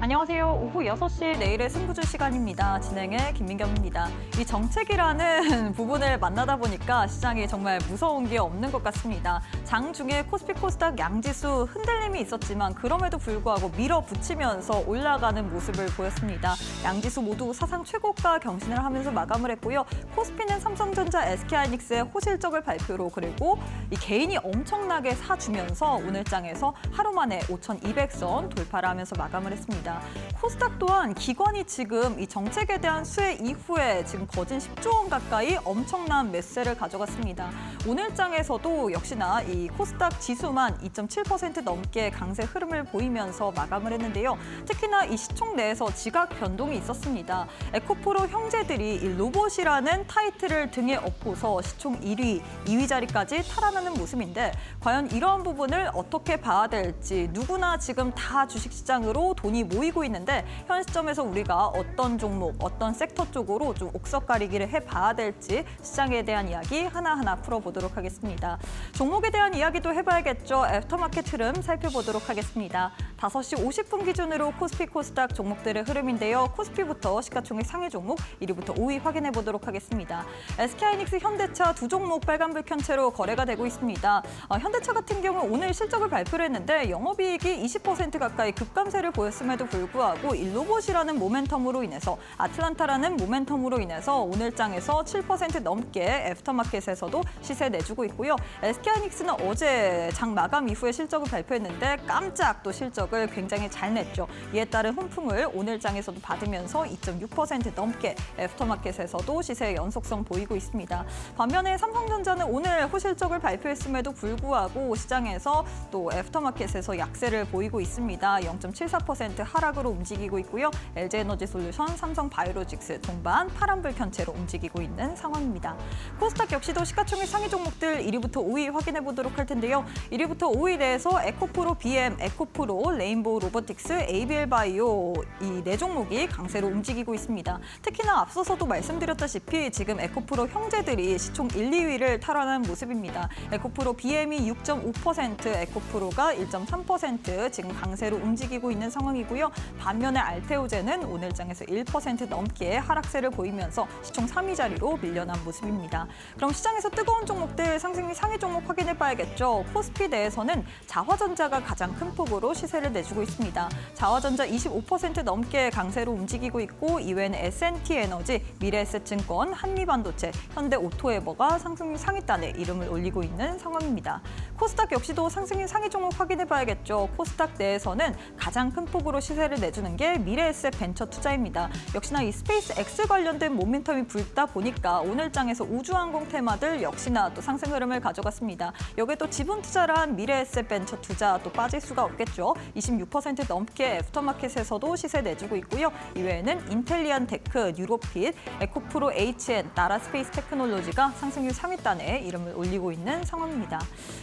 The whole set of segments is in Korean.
안녕하세요. 오후 6시 내일의 승부주 시간입니다. 진행의 김민경입니다. 이 정책이라는 부분을 만나다 보니까 시장이 정말 무서운 게 없는 것 같습니다. 장중에 코스피 코스닥 양지수 흔들림이 있었지만 그럼에도 불구하고 밀어붙이면서 올라가는 모습을 보였습니다. 양지수 모두 사상 최고가 경신을 하면서 마감을 했고요. 코스피는 삼성전자, SK하이닉스의 호실적을 발표로 그리고 이 개인이 엄청나게 사주면서 오늘장에서 하루 만에 5,200선 돌파를 하면서 마감을 했습니다. 코스닥 또한 기관이 지금 이 정책에 대한 수혜 이후에 지금 거진 10조 원 가까이 엄청난 매수세를 가져갔습니다. 오늘장에서도 역시나 이 코스닥 지수만 2.7% 넘게 강세 흐름을 보이면서 마감을 했는데요. 특히나 이 시총 내에서 지각 변동이 있었습니다. 에코프로 형제들이 이 로봇이라는 타이틀을 등에 업고서 시총 1위, 2위 자리까지 탈환하는 모습인데 과연 이러한 부분을 어떻게 봐야 될지 누구나 지금 다 주식시장으로 돈이 모이고 있는데 현 시점에서 우리가 어떤 종목, 어떤 섹터 쪽으로 좀 옥석 가리기를 해봐야 될지 시장에 대한 이야기 하나하나 풀어보도록 하겠습니다. 종목에 대한 이야기도 해봐야겠죠. 애프터마켓 흐름 살펴보도록 하겠습니다. 5시 50분 기준으로 코스피 코스닥 종목들의 흐름인데요. 코스피부터 시가총액 상위 종목 1위부터 5위 확인해 보도록 하겠습니다. SK하이닉스, 현대차 두 종목 빨간불 켠 채로 거래가 되고 있습니다. 현대차 같은 경우 오늘 실적을 발표를 했는데 영업이익이 20% 가까이 급감세를 보였음에도 불구하고 이 로봇이라는 모멘텀으로 인해서 아틀란타라는 모멘텀으로 인해서 오늘장에서 7% 넘게 애프터마켓에서도 시세 내주고 있고요. SK하이닉스는 어제 장 마감 이후에 실적을 발표했는데 깜짝 또 실적을 굉장히 잘 냈죠. 이에 따른 훈풍을 오늘장에서도 받으면서 2.6% 넘게 애프터마켓에서도 시세의 연속성 보이고 있습니다. 반면에 삼성전자는 오늘 호실적을 발표했음에도 불구하고 시장에서 또 애프터마켓에서 약세를 보이고 있습니다. 0.74% 하락으로 움직이고 있고요. LG에너지솔루션, 삼성바이오로직스 동반 파란불 켠 채로 움직이고 있는 상황입니다. 코스닥 역시도 시가총액 상위 종목들 1위부터 5위 확인해 보도록 할 텐데요. 1위부터 5위 내에서 에코프로 BM, 에코프로, 레인보우 로보틱스, ABL바이오 이 네 종목이 강세로 움직이고 있습니다. 특히나 앞서서도 말씀드렸다시피 지금 에코프로 형제들이 시총 1, 2위를 탈환한 모습입니다. 에코프로 BM이 6.5%, 에코프로가 1.3% 지금 강세로 움직이고 있는 상황이고요. 반면에 알테오제는 오늘장에서 1% 넘게 하락세를 보이면서 시총 3위 자리로 밀려난 모습입니다. 그럼 시장에서 뜨거운 종목들 상승 상위 종목 확인해 봐야겠죠. 코스피 내에서는 자화전자가 가장 큰 폭으로 시세를 내주고 있습니다. 자화전자 25% 넘게 강세로 움직이고 있고 이외에는 S&T에너지, 미래에셋증권, 한미반도체, 현대오토에버가 상승 상위단에 이름을 올리고 있는 상황입니다. 코스닥 역시도 상승인 상위 종목 확인해 봐야겠죠. 코스닥 내에서는 가장 큰 폭으로 시세를 내주는 게 미래에셋 벤처 투자입니다. 역시나 이 스페이스 X 관련된 모멘텀이 불다 보니까 오늘장에서 우주항공 테마들 역시나 또 상승 흐름을 가져갔습니다. 여기에 또 지분 투자를 한 미래에셋 벤처 투자 또 빠질 수가 없겠죠. 26% 넘게 애프터마켓에서도 시세 내주고 있고요. 이외에는 인텔리안 테크, 뉴로핏, 에코프로 HN, 나라스페이스 테크놀로지가 상승률 3위단에 이름을 올리고 있는 상황입니다.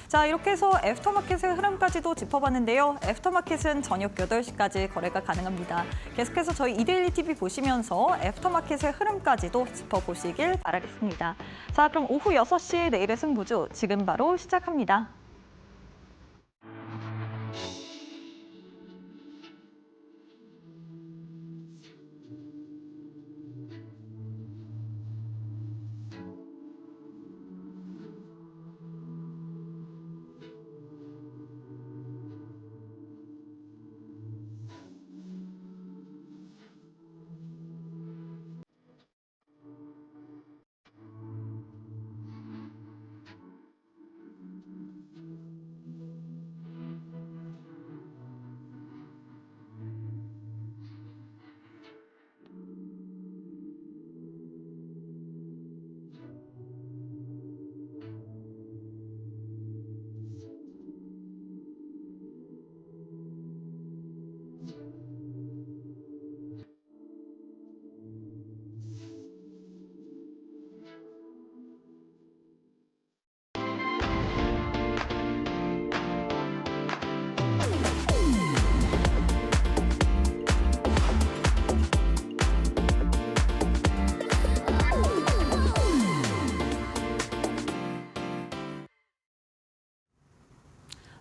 자, 이렇게 해서 애프터마켓의 흐름까지도 짚어봤는데요. 애프터마켓은 저녁 8시까지 거래가 가능합니다. 계속해서 저희 이데일리 TV 보시면서 애프터마켓의 흐름까지도 짚어보시길 바라겠습니다. 자, 그럼 오후 6시 내일의 승부주 지금 바로 시작합니다.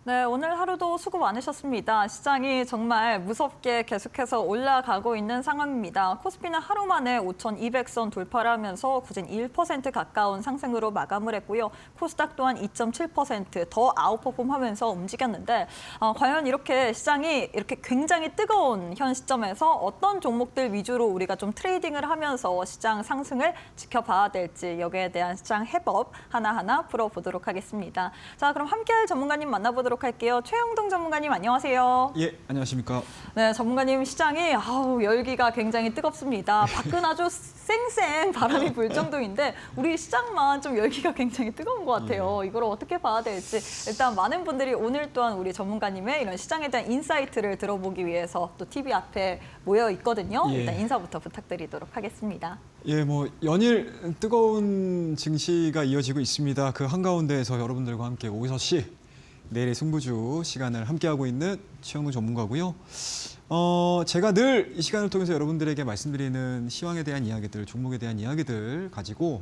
네, 오늘 하루도 수고 많으셨습니다. 시장이 정말 무섭게 계속해서 올라가고 있는 상황입니다. 코스피는 하루 만에 5,200선 돌파를 하면서 굳은 1% 가까운 상승으로 마감을 했고요. 코스닥 또한 2.7% 아웃퍼폼하면서 움직였는데 과연 이렇게 시장이 이렇게 굉장히 뜨거운 현 시점에서 어떤 종목들 위주로 우리가 좀 트레이딩을 하면서 시장 상승을 지켜봐야 될지 여기에 대한 시장 해법 하나하나 풀어보도록 하겠습니다. 자, 그럼 함께할 전문가님 만나보도록 할게요. 최영동 전문가님 안녕하세요. 예, 안녕하십니까. 네, 전문가님 시장이 열기가 굉장히 뜨겁습니다. 밖은 아주 쌩쌩 바람이 불 정도인데 우리 시장만 좀 열기가 굉장히 뜨거운 것 같아요. 이걸 어떻게 봐야 될지 일단 많은 분들이 오늘 또한 우리 전문가님의 이런 시장에 대한 인사이트를 들어보기 위해서 또 TV 앞에 모여 있거든요. 예. 일단 인사부터 부탁드리도록 하겠습니다. 예, 뭐 연일 뜨거운 증시가 이어지고 있습니다. 그 한가운데에서 여러분들과 함께 오후 6시 내일의 승부주 시간을 함께하고 있는 최영동 전문가고요. 제가 늘 이 시간을 통해서 여러분들에게 말씀드리는 시황에 대한 이야기들, 종목에 대한 이야기들 가지고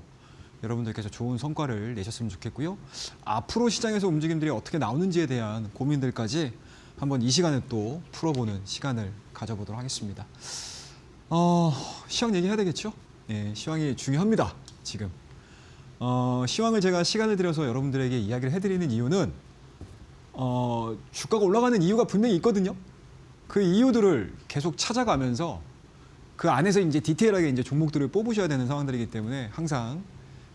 여러분들께서 좋은 성과를 내셨으면 좋겠고요. 앞으로 시장에서 움직임들이 어떻게 나오는지에 대한 고민들까지 한번 이 시간에 또 풀어보는 시간을 가져보도록 하겠습니다. 시황 얘기해야 되겠죠? 네, 시황이 중요합니다, 지금. 시황을 제가 시간을 들여서 여러분들에게 이야기를 해드리는 이유는 주가가 올라가는 이유가 분명히 있거든요. 그 이유들을 계속 찾아가면서 그 안에서 이제 디테일하게 이제 종목들을 뽑으셔야 되는 상황들이기 때문에 항상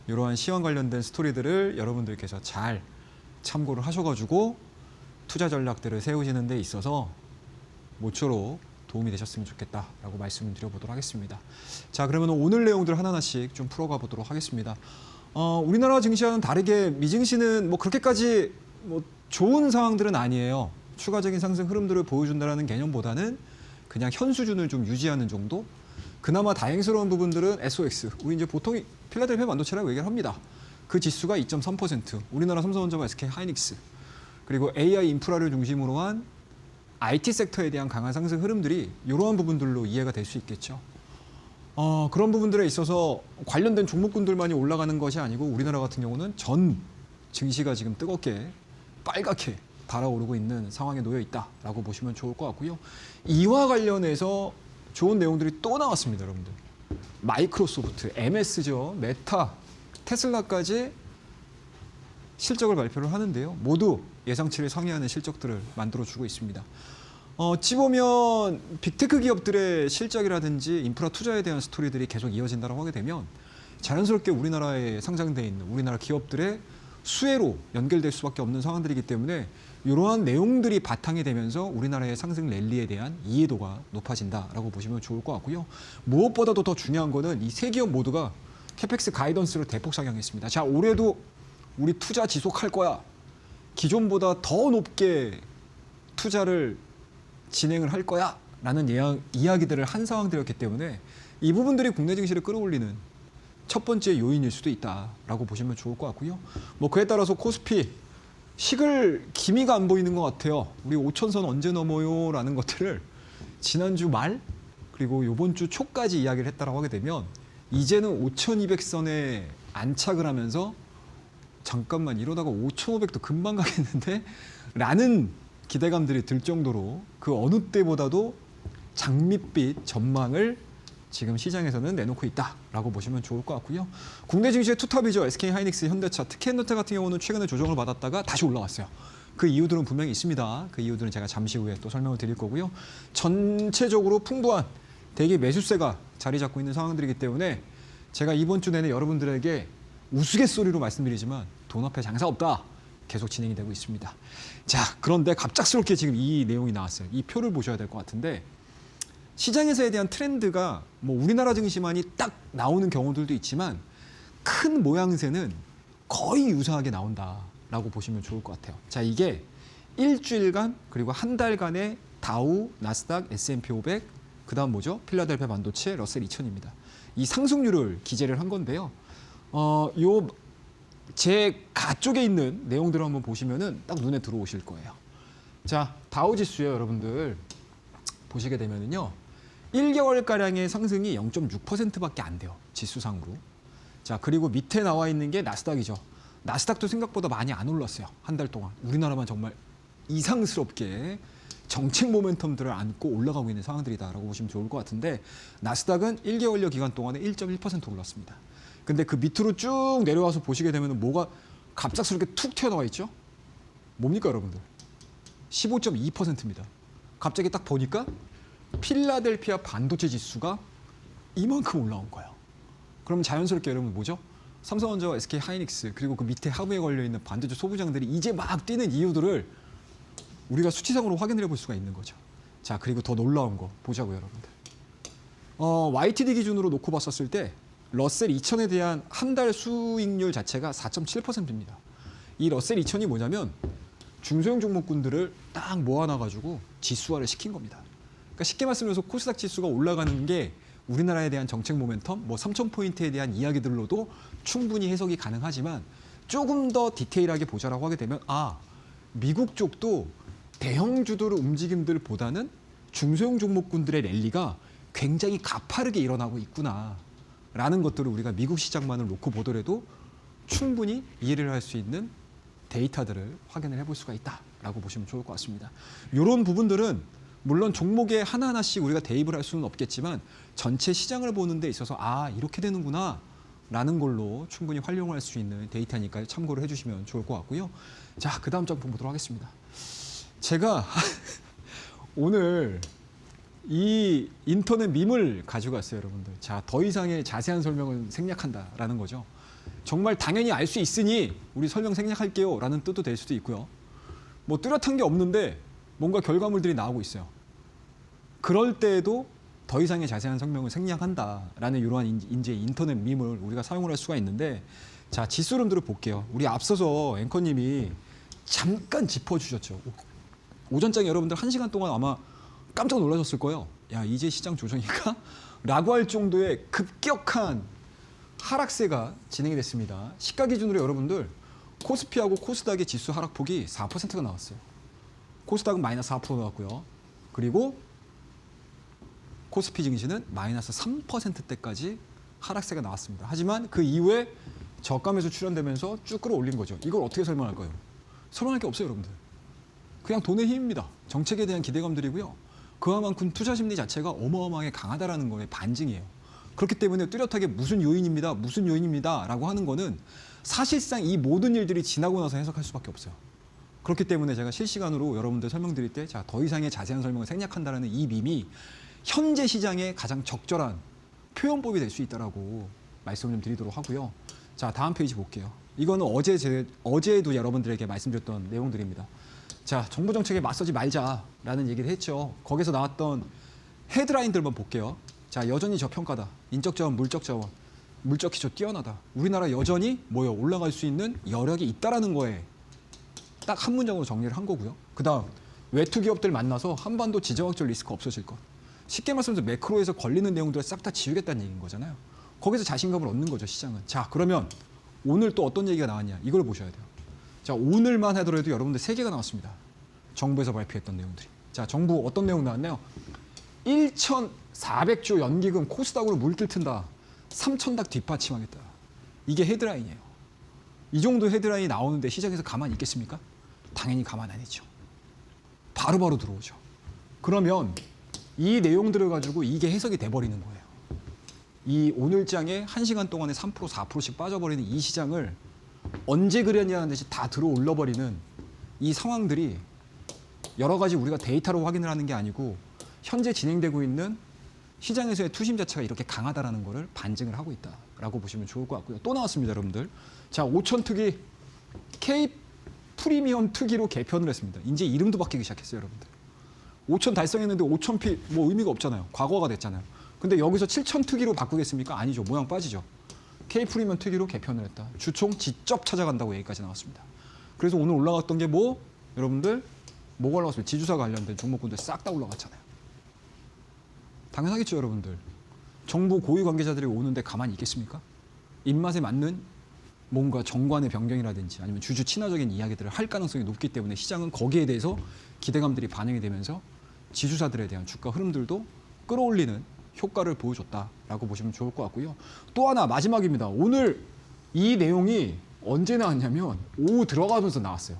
이러한 시황 관련된 스토리들을 여러분들께서 잘 참고를 하셔가지고 투자 전략들을 세우시는 데 있어서 모쪼록 도움이 되셨으면 좋겠다라고 말씀을 드려보도록 하겠습니다. 자, 그러면 오늘 내용들 하나하나씩 좀 풀어가 보도록 하겠습니다. 우리나라 증시와는 다르게 미증시는 뭐 그렇게까지 뭐 좋은 상황들은 아니에요. 추가적인 상승 흐름들을 보여준다는 개념보다는 그냥 현 수준을 좀 유지하는 정도? 그나마 다행스러운 부분들은 SOX, 우리 이제 보통 필라델피아 반도체라고 얘기를 합니다. 그 지수가 2.3%, 우리나라 삼성전자와 SK 하이닉스, 그리고 AI 인프라를 중심으로 한 IT 섹터에 대한 강한 상승 흐름들이 이러한 부분들로 이해가 될 수 있겠죠. 그런 부분들에 있어서 관련된 종목군들만이 올라가는 것이 아니고 우리나라 같은 경우는 전 증시가 지금 뜨겁게 빨갛게 달아오르고 있는 상황에 놓여 있다라고 보시면 좋을 것 같고요. 이와 관련해서 좋은 내용들이 또 나왔습니다, 여러분들. 마이크로소프트, MS죠, 메타, 테슬라까지 실적을 발표를 하는데요. 모두 예상치를 상회하는 실적들을 만들어주고 있습니다. 어찌 보면 빅테크 기업들의 실적이라든지 인프라 투자에 대한 스토리들이 계속 이어진다고 하게 되면 자연스럽게 우리나라에 상장되어 있는 우리나라 기업들의 수혜로 연결될 수밖에 없는 상황들이기 때문에 이러한 내용들이 바탕이 되면서 우리나라의 상승 랠리에 대한 이해도가 높아진다라고 보시면 좋을 것 같고요. 무엇보다도 더 중요한 거는 이 세 기업 모두가 캐펙스 가이던스를 대폭 상향했습니다. 자, 올해도 우리 투자 지속할 거야. 기존보다 더 높게 투자를 진행을 할 거야. 라는 이야기들을 한 상황들이었기 때문에 이 부분들이 국내 증시를 끌어올리는 첫 번째 요인일 수도 있다라고 보시면 좋을 것 같고요. 뭐 그에 따라서 코스피 식을 기미가 안 보이는 것 같아요. 우리 5천선 언제 넘어요? 라는 것들을 지난주 말 그리고 이번 주 초까지 이야기를 했다라고 하게 되면 이제는 5,200선에 안착을 하면서 잠깐만 이러다가 5,500도 금방 가겠는데? 라는 기대감들이 들 정도로 그 어느 때보다도 장밋빛 전망을 지금 시장에서는 내놓고 있다라고 보시면 좋을 것 같고요. 국내 증시의 투탑이죠. SK 하이닉스, 현대차, 특히 현대차 같은 경우는 최근에 조정을 받았다가 다시 올라왔어요. 그 이유들은 분명히 있습니다. 그 이유들은 제가 잠시 후에 또 설명을 드릴 거고요. 전체적으로 풍부한 대기 매수세가 자리 잡고 있는 상황들이기 때문에 제가 이번 주 내내 여러분들에게 우스갯소리로 말씀드리지만 돈 앞에 장사 없다. 계속 진행이 되고 있습니다. 자, 그런데 갑작스럽게 지금 이 내용이 나왔어요. 이 표를 보셔야 될 것 같은데 시장에서에 대한 트렌드가 뭐 우리나라 증시만이 딱 나오는 경우들도 있지만 큰 모양새는 거의 유사하게 나온다라고 보시면 좋을 것 같아요. 자, 이게 일주일간 그리고 한 달간의 다우, 나스닥, S&P 500, 그다음 뭐죠? 필라델피아 반도체, 러셀 2000입니다. 이 상승률을 기재를 한 건데요. 제 가쪽에 있는 내용들을 한번 보시면은 딱 눈에 들어오실 거예요. 자, 다우 지수요, 여러분들 보시게 되면은요. 1개월가량의 상승이 0.6%밖에 안 돼요. 지수상으로. 자, 그리고 밑에 나와 있는 게 나스닥이죠. 나스닥도 생각보다 많이 안 올랐어요. 한 달 동안. 우리나라만 정말 이상스럽게 정책 모멘텀들을 안고 올라가고 있는 상황들이다라고 보시면 좋을 것 같은데 나스닥은 1개월여 기간 동안에 1.1% 올랐습니다. 근데 그 밑으로 쭉 내려와서 보시게 되면 뭐가 갑작스럽게 툭 튀어나와 있죠? 뭡니까 여러분들? 15.2%입니다. 갑자기 딱 보니까 필라델피아 반도체 지수가 이만큼 올라온 거예요. 그럼 자연스럽게 여러분 뭐죠? 삼성전자, SK 하이닉스 그리고 그 밑에 하부에 걸려있는 반도체 소부장들이 이제 막 뛰는 이유들을 우리가 수치상으로 확인을 해볼 수가 있는 거죠. 자, 그리고 더 놀라운 거 보자고요, 여러분들. YTD 기준으로 놓고 봤었을 때 러셀 2000에 대한 한 달 수익률 자체가 4.7%입니다. 이 러셀 2000이 뭐냐면 중소형 종목군들을 딱 모아놔가지고 지수화를 시킨 겁니다. 그러니까 쉽게 말씀드려서 코스닥 지수가 올라가는 게 우리나라에 대한 정책 모멘텀, 뭐 3,000포인트에 대한 이야기들로도 충분히 해석이 가능하지만 조금 더 디테일하게 보자라고 하게 되면 미국 쪽도 대형주들 움직임들보다는 중소형 종목군들의 랠리가 굉장히 가파르게 일어나고 있구나라는 것들을 우리가 미국 시장만을 놓고 보더라도 충분히 이해를 할 수 있는 데이터들을 확인을 해볼 수가 있다라고 보시면 좋을 것 같습니다. 이런 부분들은 물론 종목에 하나하나씩 우리가 대입을 할 수는 없겠지만 전체 시장을 보는 데 있어서 이렇게 되는구나 라는 걸로 충분히 활용할 수 있는 데이터니까 참고를 해주시면 좋을 것 같고요. 자, 그 다음 장 보도록 하겠습니다. 제가 오늘 이 인터넷 밈을 가지고 왔어요, 여러분들. 자, 더 이상의 자세한 설명은 생략한다라는 거죠. 정말 당연히 알 수 있으니 우리 설명 생략할게요 라는 뜻도 될 수도 있고요. 뭐 뚜렷한 게 없는데 뭔가 결과물들이 나오고 있어요. 그럴 때에도 더 이상의 자세한 설명을 생략한다라는 이러한 이제 인터넷 밈을 우리가 사용을 할 수가 있는데 자, 지수 흐름들을 볼게요. 우리 앞서서 앵커님이 잠깐 짚어주셨죠. 오전장에 여러분들 1시간 동안 아마 깜짝 놀라셨을 거예요. 야, 이제 시장 조정인가? 라고 할 정도의 급격한 하락세가 진행이 됐습니다. 시가 기준으로 여러분들 코스피하고 코스닥의 지수 하락폭이 4%가 나왔어요. 코스닥은 마이너스 4% 나왔고요. 그리고 코스피 증시는 마이너스 3%대까지 하락세가 나왔습니다. 하지만 그 이후에 저가매수 출현되면서 쭉 끌어올린 거죠. 이걸 어떻게 설명할까요? 설명할 게 없어요, 여러분들. 그냥 돈의 힘입니다. 정책에 대한 기대감들이고요. 그만큼 투자 심리 자체가 어마어마하게 강하다라는 거에 반증이에요. 그렇기 때문에 뚜렷하게 무슨 요인입니다 라고 하는 거는 사실상 이 모든 일들이 지나고 나서 해석할 수밖에 없어요. 그렇기 때문에 제가 실시간으로 여러분들 설명드릴 때 더 이상의 자세한 설명을 생략한다는 이 밈이 현재 시장에 가장 적절한 표현법이 될 수 있다라고 말씀을 좀 드리도록 하고요. 자, 다음 페이지 볼게요. 이거는 어제도 여러분들에게 말씀드렸던 내용들입니다. 자, 정부 정책에 맞서지 말자라는 얘기를 했죠. 거기서 나왔던 헤드라인들만 볼게요. 자, 여전히 저평가다. 인적 자원, 물적 자원, 물적 기초 뛰어나다. 우리나라 여전히 올라갈 수 있는 여력이 있다라는 거에 딱 한 문장으로 정리를 한 거고요. 그다음 외투 기업들 만나서 한반도 지정학적 리스크 없어질 것. 쉽게 말씀드려서 매크로에서 걸리는 내용들을 싹 다 지우겠다는 얘기인 거잖아요. 거기서 자신감을 얻는 거죠, 시장은. 자, 그러면 오늘 또 어떤 얘기가 나왔냐? 이걸 보셔야 돼요. 자, 오늘만 하더라도 여러분들 3개가 나왔습니다. 정부에서 발표했던 내용들이. 자, 정부 어떤 내용 나왔나요? 1,400조 연기금 코스닥으로 물길 튼다. 3,000닥 뒷받침하겠다. 이게 헤드라인이에요. 이 정도 헤드라인이 나오는데 시장에서 가만히 있겠습니까? 당연히 가만 안 있죠. 바로바로 들어오죠. 그러면 이 내용들을 가지고 이게 해석이 돼버리는 거예요. 이 오늘장에 1시간 동안에 3%, 4%씩 빠져버리는 이 시장을 언제 그랬냐는 듯이 다 들어올려버리는 이 상황들이 여러 가지 우리가 데이터로 확인을 하는 게 아니고 현재 진행되고 있는 시장에서의 투심 자체가 이렇게 강하다라는 거를 반증을 하고 있다라고 보시면 좋을 것 같고요. 또 나왔습니다, 여러분들. 자, 5천 특위 K 프리미엄 특위로 개편을 했습니다. 이제 이름도 바뀌기 시작했어요, 여러분들. 5천 달성했는데 5천 피 의미가 없잖아요. 과거가 됐잖아요. 근데 여기서 7천 특위로 바꾸겠습니까? 아니죠. 모양 빠지죠. K 프리미엄 특위로 개편을 했다. 주총 직접 찾아간다고 얘기까지 나왔습니다. 그래서 오늘 올라갔던 게 여러분들 뭐가 올라갔어요? 지주사 관련된 종목군들 싹 다 올라갔잖아요. 당연하겠죠, 여러분들. 정부 고위 관계자들이 오는데 가만히 있겠습니까? 입맛에 맞는 뭔가 정관의 변경이라든지 아니면 주주 친화적인 이야기들을 할 가능성이 높기 때문에 시장은 거기에 대해서 기대감들이 반영이 되면서 지주사들에 대한 주가 흐름들도 끌어올리는 효과를 보여줬다라고 보시면 좋을 것 같고요. 또 하나 마지막입니다. 오늘 이 내용이 언제 나왔냐면 오후 들어가면서 나왔어요.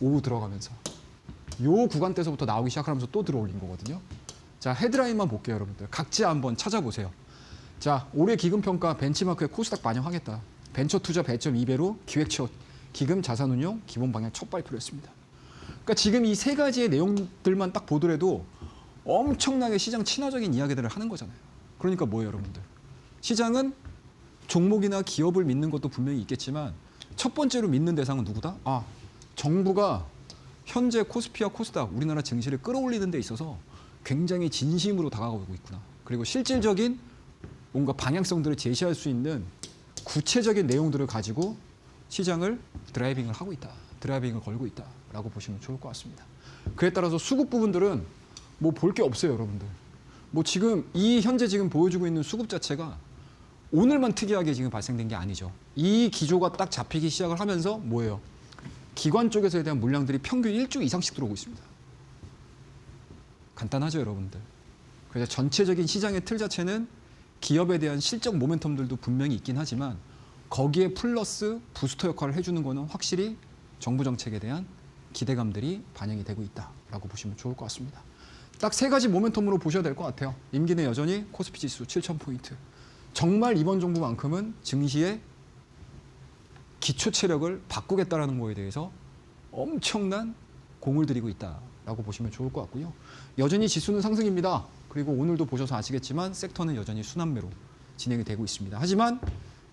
오후 들어가면서. 요 구간대에서부터 나오기 시작하면서 또 들어올린 거거든요. 자, 헤드라인만 볼게요, 여러분들. 각자 한번 찾아보세요. 자, 올해 기금평가 벤치마크에 코스닥 반영하겠다. 벤처 투자 배점 2배로 기획 채워 기금 자산운용 기본 방향 첫 발표를 했습니다. 그러니까 지금 이 세 가지의 내용들만 딱 보더라도 엄청나게 시장 친화적인 이야기들을 하는 거잖아요. 그러니까 뭐예요, 여러분들? 시장은 종목이나 기업을 믿는 것도 분명히 있겠지만 첫 번째로 믿는 대상은 누구다? 아, 정부가 현재 코스피와 코스닥 우리나라 증시를 끌어올리는 데 있어서 굉장히 진심으로 다가가고 있구나. 그리고 실질적인 뭔가 방향성들을 제시할 수 있는 구체적인 내용들을 가지고 시장을 드라이빙을 하고 있다. 드라이빙을 걸고 있다라고 보시면 좋을 것 같습니다. 그에 따라서 수급 부분들은 뭐 볼 게 없어요, 여러분들. 뭐 지금 이 현재 지금 보여주고 있는 수급 자체가 오늘만 특이하게 지금 발생된 게 아니죠. 이 기조가 딱 잡히기 시작을 하면서 뭐예요? 기관 쪽에서에 대한 물량들이 평균 1주 이상씩 들어오고 있습니다. 간단하죠, 여러분들. 그래서 전체적인 시장의 틀 자체는 기업에 대한 실적 모멘텀들도 분명히 있긴 하지만 거기에 플러스 부스터 역할을 해주는 거는 확실히 정부 정책에 대한 기대감들이 반영이 되고 있다라고 보시면 좋을 것 같습니다. 딱 세 가지 모멘텀으로 보셔야 될 것 같아요. 임기 내 여전히 코스피 지수 7,000포인트. 정말 이번 정부만큼은 증시의 기초 체력을 바꾸겠다라는 거에 대해서 엄청난 공을 들이고 있다라고 보시면 좋을 것 같고요. 여전히 지수는 상승입니다. 그리고 오늘도 보셔서 아시겠지만 섹터는 여전히 순환매로 진행이 되고 있습니다. 하지만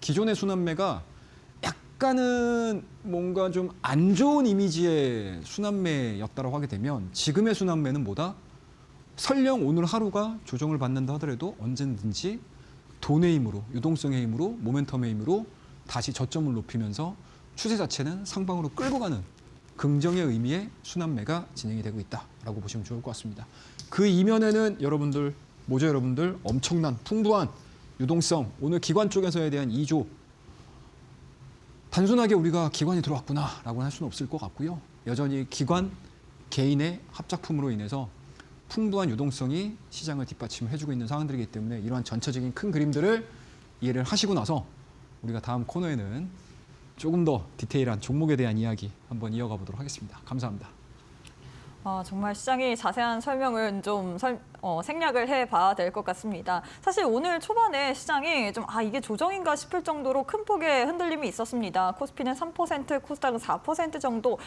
기존의 순환매가 약간은 뭔가 좀 안 좋은 이미지의 순환매였다고 하게 되면 지금의 순환매는 뭐다? 설령 오늘 하루가 조정을 받는다 하더라도 언제든지 돈의 힘으로, 유동성의 힘으로, 모멘텀의 힘으로 다시 저점을 높이면서 추세 자체는 상방으로 끌고 가는 긍정의 의미의 순환매가 진행이 되고 있다라고 보시면 좋을 것 같습니다. 그 이면에는 여러분들, 뭐죠 여러분들? 엄청난 풍부한 유동성, 오늘 기관 쪽에서에 대한 2조. 단순하게 우리가 기관이 들어왔구나라고 할 수는 없을 것 같고요. 여전히 기관, 개인의 합작품으로 인해서 풍부한 유동성이 시장을 뒷받침해주고 있는 상황들이기 때문에 이러한 전체적인 큰 그림들을 이해를 하시고 나서 우리가 다음 코너에는 조금 더 디테일한 종목에 대한 이야기 한번 이어가 보도록 하겠습니다. 감사합니다. 정말 시장이 자세한 설명을 좀 생략을 해봐야 될 것 같습니다. 사실 오늘 초반에 시장이 좀 이게 조정인가 싶을 정도로 큰 폭의 흔들림이 있었습니다. 코스피는 3%, 코스닥은 4% 정도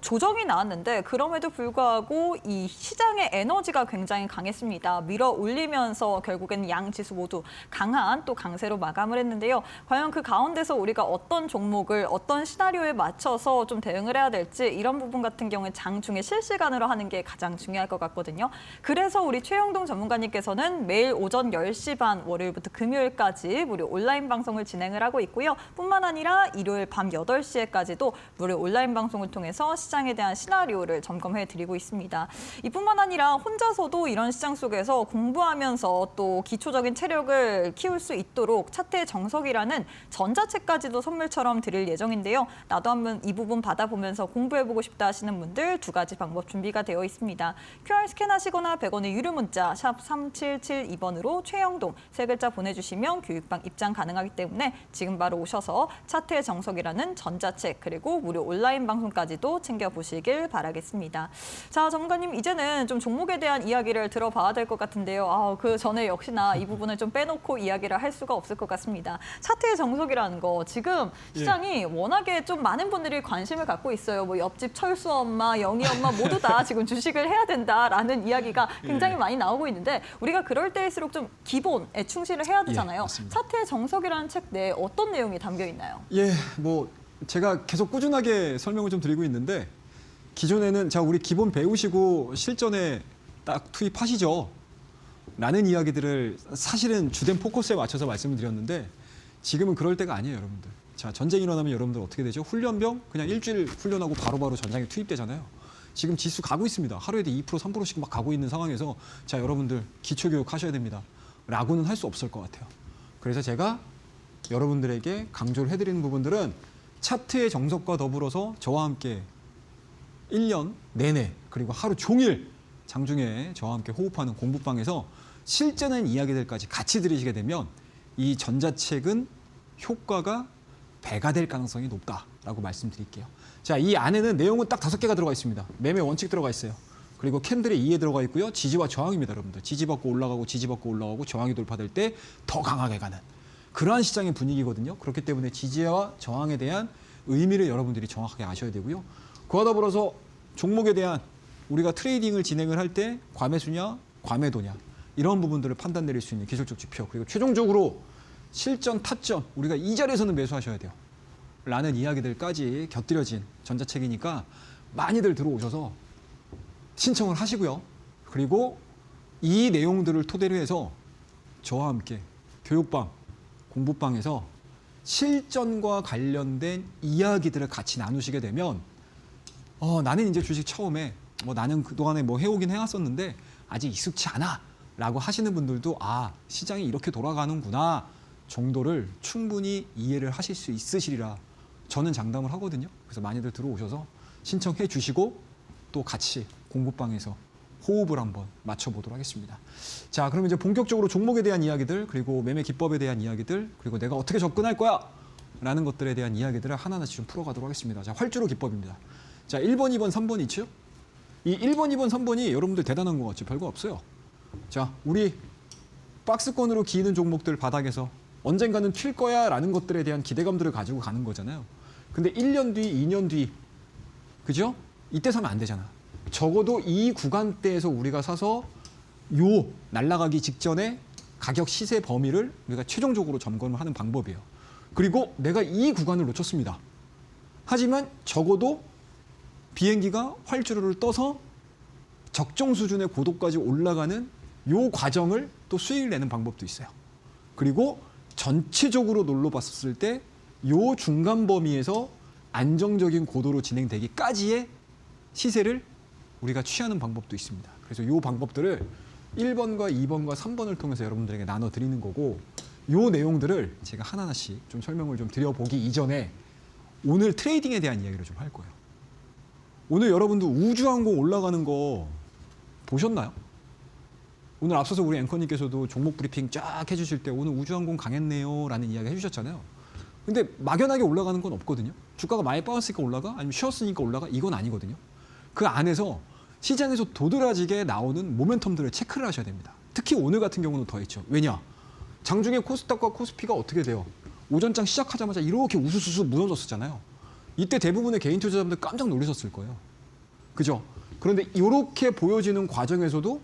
조정이 나왔는데 그럼에도 불구하고 이 시장의 에너지가 굉장히 강했습니다. 밀어 올리면서 결국에는 양 지수 모두 강한 또 강세로 마감을 했는데요. 과연 그 가운데서 우리가 어떤 종목을 어떤 시나리오에 맞춰서 좀 대응을 해야 될지 이런 부분 같은 경우에 장중에 실시간으로 하는 게 가장 중요할 것 같거든요. 그래서 우리 최영동 전문가님께서는 매일 오전 10시 반 월요일부터 금요일까지 무료 온라인 방송을 진행을 하고 있고요. 뿐만 아니라 일요일 밤 8시에까지도 무료 온라인 방송을 통해서 시장에 대한 시나리오를 점검해 드리고 있습니다. 이뿐만 아니라 혼자서도 이런 시장 속에서 공부하면서 또 기초적인 체력을 키울 수 있도록 차트의 정석이라는 전자책까지도 선물처럼 드릴 예정인데요. 나도 한번 이 부분 받아보면서 공부해보고 싶다 하시는 분들 두 가지 방법 준비가 되어 있습니다. QR 스캔하시거나 100원의 유료 문자 샵 3772번으로 최영동 세 글자 보내주시면 교육방 입장 가능하기 때문에 지금 바로 오셔서 차트의 정석이라는 전자책 그리고 무료 온라인 방송까지도 챙겨보시길 바라겠습니다. 자, 전문가님 이제는 좀 종목에 대한 이야기를 들어봐야 될 것 같은데요. 그 전에 역시나 이 부분을 좀 빼놓고 이야기를 할 수가 없을 것 같습니다. 차트의 정석이라는 거 지금 시장이 워낙에 좀 많은 분들이 관심을 갖고 있어요. 뭐 옆집 철수 엄마, 영희 엄마 모두 다 지금 주식을 해야 된다라는 이야기가 굉장히 많이 나오고 있는데 우리가 그럴 때일수록 좀 기본에 충실을 해야 되잖아요. 차트의 정석이라는 책 내에 어떤 내용이 담겨 있나요? 뭐 제가 계속 꾸준하게 설명을 좀 드리고 있는데 기존에는 자 우리 기본 배우시고 실전에 딱 투입하시죠. 라는 이야기들을 사실은 주된 포커스에 맞춰서 말씀을 드렸는데 지금은 그럴 때가 아니에요, 여러분들. 자, 전쟁이 일어나면 여러분들 어떻게 되죠? 훈련병 그냥 일주일 훈련하고 바로바로 전장에 투입되잖아요. 지금 지수 가고 있습니다. 하루에도 2%, 3%씩 막 가고 있는 상황에서 자, 여러분들 기초교육 하셔야 됩니다. 라고는 할 수 없을 것 같아요. 그래서 제가 여러분들에게 강조를 해드리는 부분들은 차트의 정석과 더불어서 저와 함께 1년 내내 그리고 하루 종일 장중에 저와 함께 호흡하는 공부방에서 실전한 이야기들까지 같이 들으시게 되면 이 전자책은 효과가 배가 될 가능성이 높다. 라고 말씀드릴게요. 자, 이 안에는 내용은 딱 5개가 들어가 있습니다. 매매 원칙 들어가 있어요. 그리고 캔들의 이해 들어가 있고요. 지지와 저항입니다, 여러분들. 지지받고 올라가고 지지받고 올라가고 저항이 돌파될 때 더 강하게 가는 그러한 시장의 분위기거든요. 그렇기 때문에 지지와 저항에 대한 의미를 여러분들이 정확하게 아셔야 되고요. 그와 더불어서 종목에 대한 우리가 트레이딩을 진행을 할 때 과매수냐, 과매도냐 이런 부분들을 판단 내릴 수 있는 기술적 지표, 그리고 최종적으로 실전, 타점 우리가 이 자리에서는 매수하셔야 돼요 라는 이야기들까지 곁들여진 전자책이니까 많이들 들어오셔서 신청을 하시고요. 그리고 이 내용들을 토대로 해서 저와 함께 교육방, 공부방에서 실전과 관련된 이야기들을 같이 나누시게 되면 나는 이제 주식 처음에 나는 그동안에 해오긴 해왔었는데 아직 익숙치 않아 라고 하시는 분들도 시장이 이렇게 돌아가는구나 정도를 충분히 이해를 하실 수 있으시리라 저는 장담을 하거든요. 그래서 많이들 들어오셔서 신청해 주시고 또 같이 공부방에서 호흡을 한번 맞춰보도록 하겠습니다. 자, 그럼 이제 본격적으로 종목에 대한 이야기들, 그리고 매매 기법에 대한 이야기들, 그리고 내가 어떻게 접근할 거야 라는 것들에 대한 이야기들을 하나하나씩 좀 풀어가도록 하겠습니다. 자, 활주로 기법입니다. 자, 1번, 2번, 3번 있죠? 이 1번, 2번, 3번이 여러분들 대단한 것 같죠? 별거 없어요. 자, 우리 박스권으로 기이는 종목들 바닥에서 언젠가는 튈 거야 라는 것들에 대한 기대감들을 가지고 가는 거잖아요. 근데 1년 뒤, 2년 뒤, 그죠? 이때 사면 안 되잖아. 적어도 이 구간대에서 우리가 사서 요 날아가기 직전에 가격 시세 범위를 우리가 최종적으로 점검을 하는 방법이에요. 그리고 내가 이 구간을 놓쳤습니다. 하지만 적어도 비행기가 활주로를 떠서 적정 수준의 고도까지 올라가는 요 과정을 또 수익을 내는 방법도 있어요. 그리고 전체적으로 놀러 봤었을 때 요 중간 범위에서 안정적인 고도로 진행되기까지의 시세를 우리가 취하는 방법도 있습니다. 그래서 요 방법들을 1번과 2번과 3번을 통해서 여러분들에게 나눠 드리는 거고, 요 내용들을 제가 하나하나씩 좀 설명을 좀 드려보기 이전에 오늘 트레이딩에 대한 이야기를 좀 할 거예요. 오늘 여러분들 우주항공 올라가는 거 보셨나요? 오늘 앞서서 우리 앵커님께서도 종목 브리핑 쫙 해주실 때 오늘 우주항공 강했네요 라는 이야기 해주셨잖아요. 근데 막연하게 올라가는 건 없거든요. 주가가 많이 빠졌으니까 올라가? 아니면 쉬었으니까 올라가? 이건 아니거든요. 그 안에서 시장에서 도드라지게 나오는 모멘텀들을 체크를 하셔야 됩니다. 특히 오늘 같은 경우는 더 있죠. 왜냐? 장중에 코스닥과 코스피가 어떻게 돼요? 오전장 시작하자마자 이렇게 우수수수 무너졌었잖아요. 이때 대부분의 개인 투자자분들 깜짝 놀라셨을 거예요. 그죠? 그런데 이렇게 보여지는 과정에서도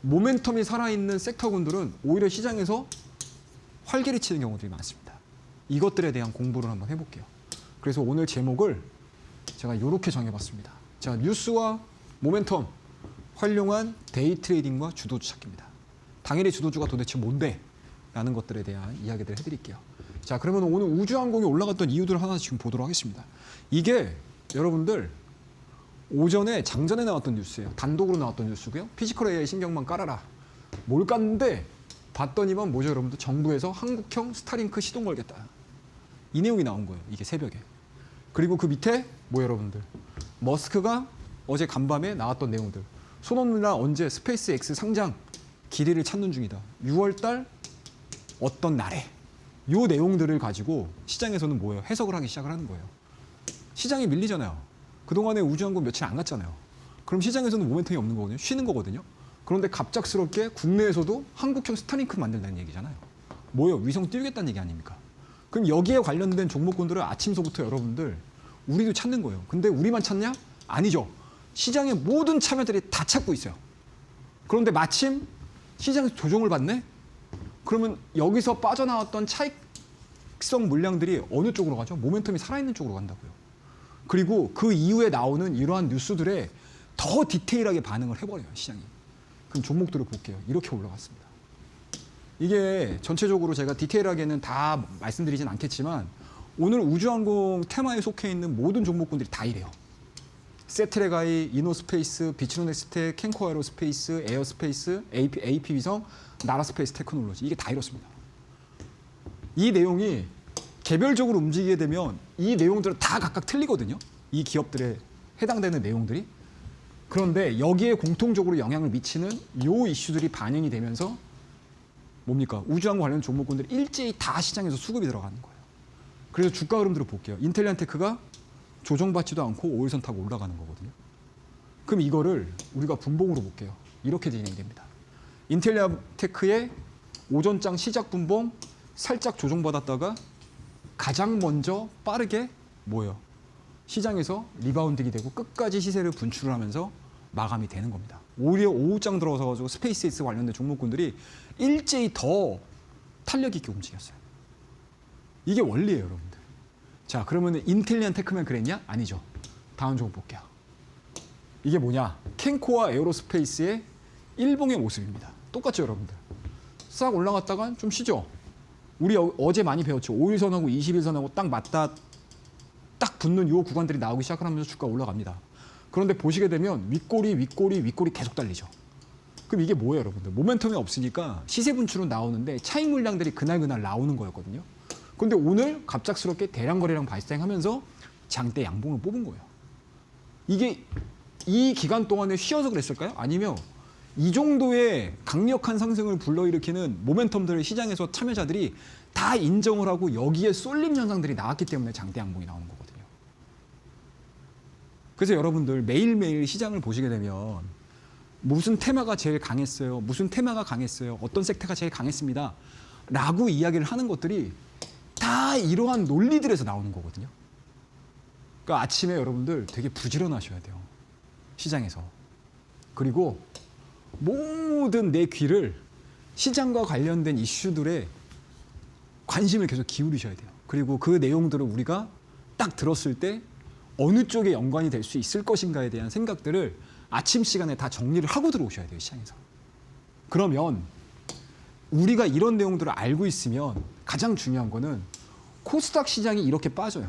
모멘텀이 살아있는 섹터군들은 오히려 시장에서 활개를 치는 경우들이 많습니다. 이것들에 대한 공부를 한번 해볼게요. 그래서 오늘 제목을 제가 이렇게 정해봤습니다. 자, 뉴스와 모멘텀 활용한 데이 트레이딩과 주도주 찾기입니다. 당일의 주도주가 도대체 뭔데? 라는 것들에 대한 이야기를 해드릴게요. 자, 그러면 오늘 우주항공이 올라갔던 이유들을 하나 지금 보도록 하겠습니다. 이게 여러분들 오전에 장전에 나왔던 뉴스예요. 단독으로 나왔던 뉴스고요. 피지컬 AI 신경만 깔아라. 뭘 깠는데 봤더니만 뭐죠, 여러분들? 정부에서 한국형 스타링크 시동 걸겠다. 이 내용이 나온 거예요. 이게 새벽에. 그리고 그 밑에 여러분들? 머스크가 어제 간밤에 나왔던 내용들. 손흥민이랑 언제 스페이스 X 상장 기회를 찾는 중이다. 6월 달 어떤 날에. 요 내용들을 가지고 시장에서는 해석을 하기 시작을 하는 거예요. 시장이 밀리잖아요. 그동안에 우주항공 며칠 안 갔잖아요. 그럼 시장에서는 모멘텀이 없는 거거든요. 쉬는 거거든요. 그런데 갑작스럽게 국내에서도 한국형 스타링크를 만든다는 얘기잖아요. 위성 띄우겠다는 얘기 아닙니까? 그럼 여기에 관련된 종목군들을 아침서부터 여러분들 우리도 찾는 거예요. 근데 우리만 찾냐? 아니죠. 시장의 모든 참여들이 다 찾고 있어요. 그런데 마침 시장에서 조정을 받네? 그러면 여기서 빠져나왔던 차익성 물량들이 어느 쪽으로 가죠? 모멘텀이 살아있는 쪽으로 간다고요. 그리고 그 이후에 나오는 이러한 뉴스들에 더 디테일하게 반응을 해버려요, 시장이. 그럼 종목들을 볼게요. 이렇게 올라갔습니다. 이게 전체적으로 제가 디테일하게는 다 말씀드리진 않겠지만 오늘 우주항공 테마에 속해 있는 모든 종목군들이 다 이래요. 세트레가이, 이노스페이스, 비츠노넥스텍, 캔코 에어로스페이스, 에어스페이스, AP 위성, 나라스페이스 테크놀로지 이게 다 이렇습니다. 이 내용이 개별적으로 움직이게 되면 이 내용들은 다 각각 틀리거든요. 이 기업들에 해당되는 내용들이. 그런데 여기에 공통적으로 영향을 미치는 요 이슈들이 반영이 되면서 뭡니까? 우주항공 관련 종목군들이 일제히 다 시장에서 수급이 들어가는 거예요. 그래서 주가 흐름들을 볼게요. 인텔리안테크가 조정받지도 않고 5일선 타고 올라가는 거거든요. 그럼 이거를 우리가 분봉으로 볼게요. 이렇게 진행됩니다. 인텔리안테크의 오전장 시작 분봉 살짝 조정받았다가 가장 먼저 빠르게 뭐예요? 시장에서 리바운딩이 되고 끝까지 시세를 분출을 하면서 마감이 되는 겁니다. 오히려 오후장 들어서 가지고 스페이스X 관련된 종목군들이 일제히 더 탄력 있게 움직였어요. 이게 원리예요, 여러분들. 자, 그러면 인텔리안테크만 그랬냐? 아니죠. 다음 종목 볼게요. 이게 뭐냐? 캔코와 에어로스페이스의 일봉의 모습입니다. 똑같죠, 여러분들. 싹 올라갔다가 좀 쉬죠. 우리 어제 많이 배웠죠. 5일선하고 21선하고 딱 맞다 딱 붙는 이 구간들이 나오기 시작을 하면서 주가 올라갑니다. 그런데 보시게 되면 윗꼬리 계속 달리죠. 그럼 이게 뭐예요, 여러분들? 모멘텀이 없으니까 시세 분출은 나오는데 차익 물량들이 그날 나오는 거였거든요. 그런데 오늘 갑작스럽게 대량 거래량 발생하면서 장대 양봉을 뽑은 거예요. 이게 이 기간 동안에 쉬어서 그랬을까요? 아니면 이 정도의 강력한 상승을 불러일으키는 모멘텀들을 시장에서 참여자들이 다 인정을 하고 여기에 쏠림 현상들이 나왔기 때문에 장대 양봉이 나오는 거거든요. 그래서 여러분들 매일매일 시장을 보시게 되면 무슨 테마가 제일 강했어요? 무슨 테마가 강했어요? 어떤 섹터가 제일 강했습니다. 라고 이야기를 하는 것들이 다 이러한 논리들에서 나오는 거거든요. 그러니까 아침에 여러분들 되게 부지런하셔야 돼요. 시장에서. 그리고 모든 내 귀를 시장과 관련된 이슈들에 관심을 계속 기울이셔야 돼요. 그리고 그 내용들을 우리가 딱 들었을 때 어느 쪽에 연관이 될 수 있을 것인가에 대한 생각들을 아침 시간에 다 정리를 하고 들어오셔야 돼요, 시장에서. 그러면 우리가 이런 내용들을 알고 있으면 가장 중요한 거는 코스닥 시장이 이렇게 빠져요.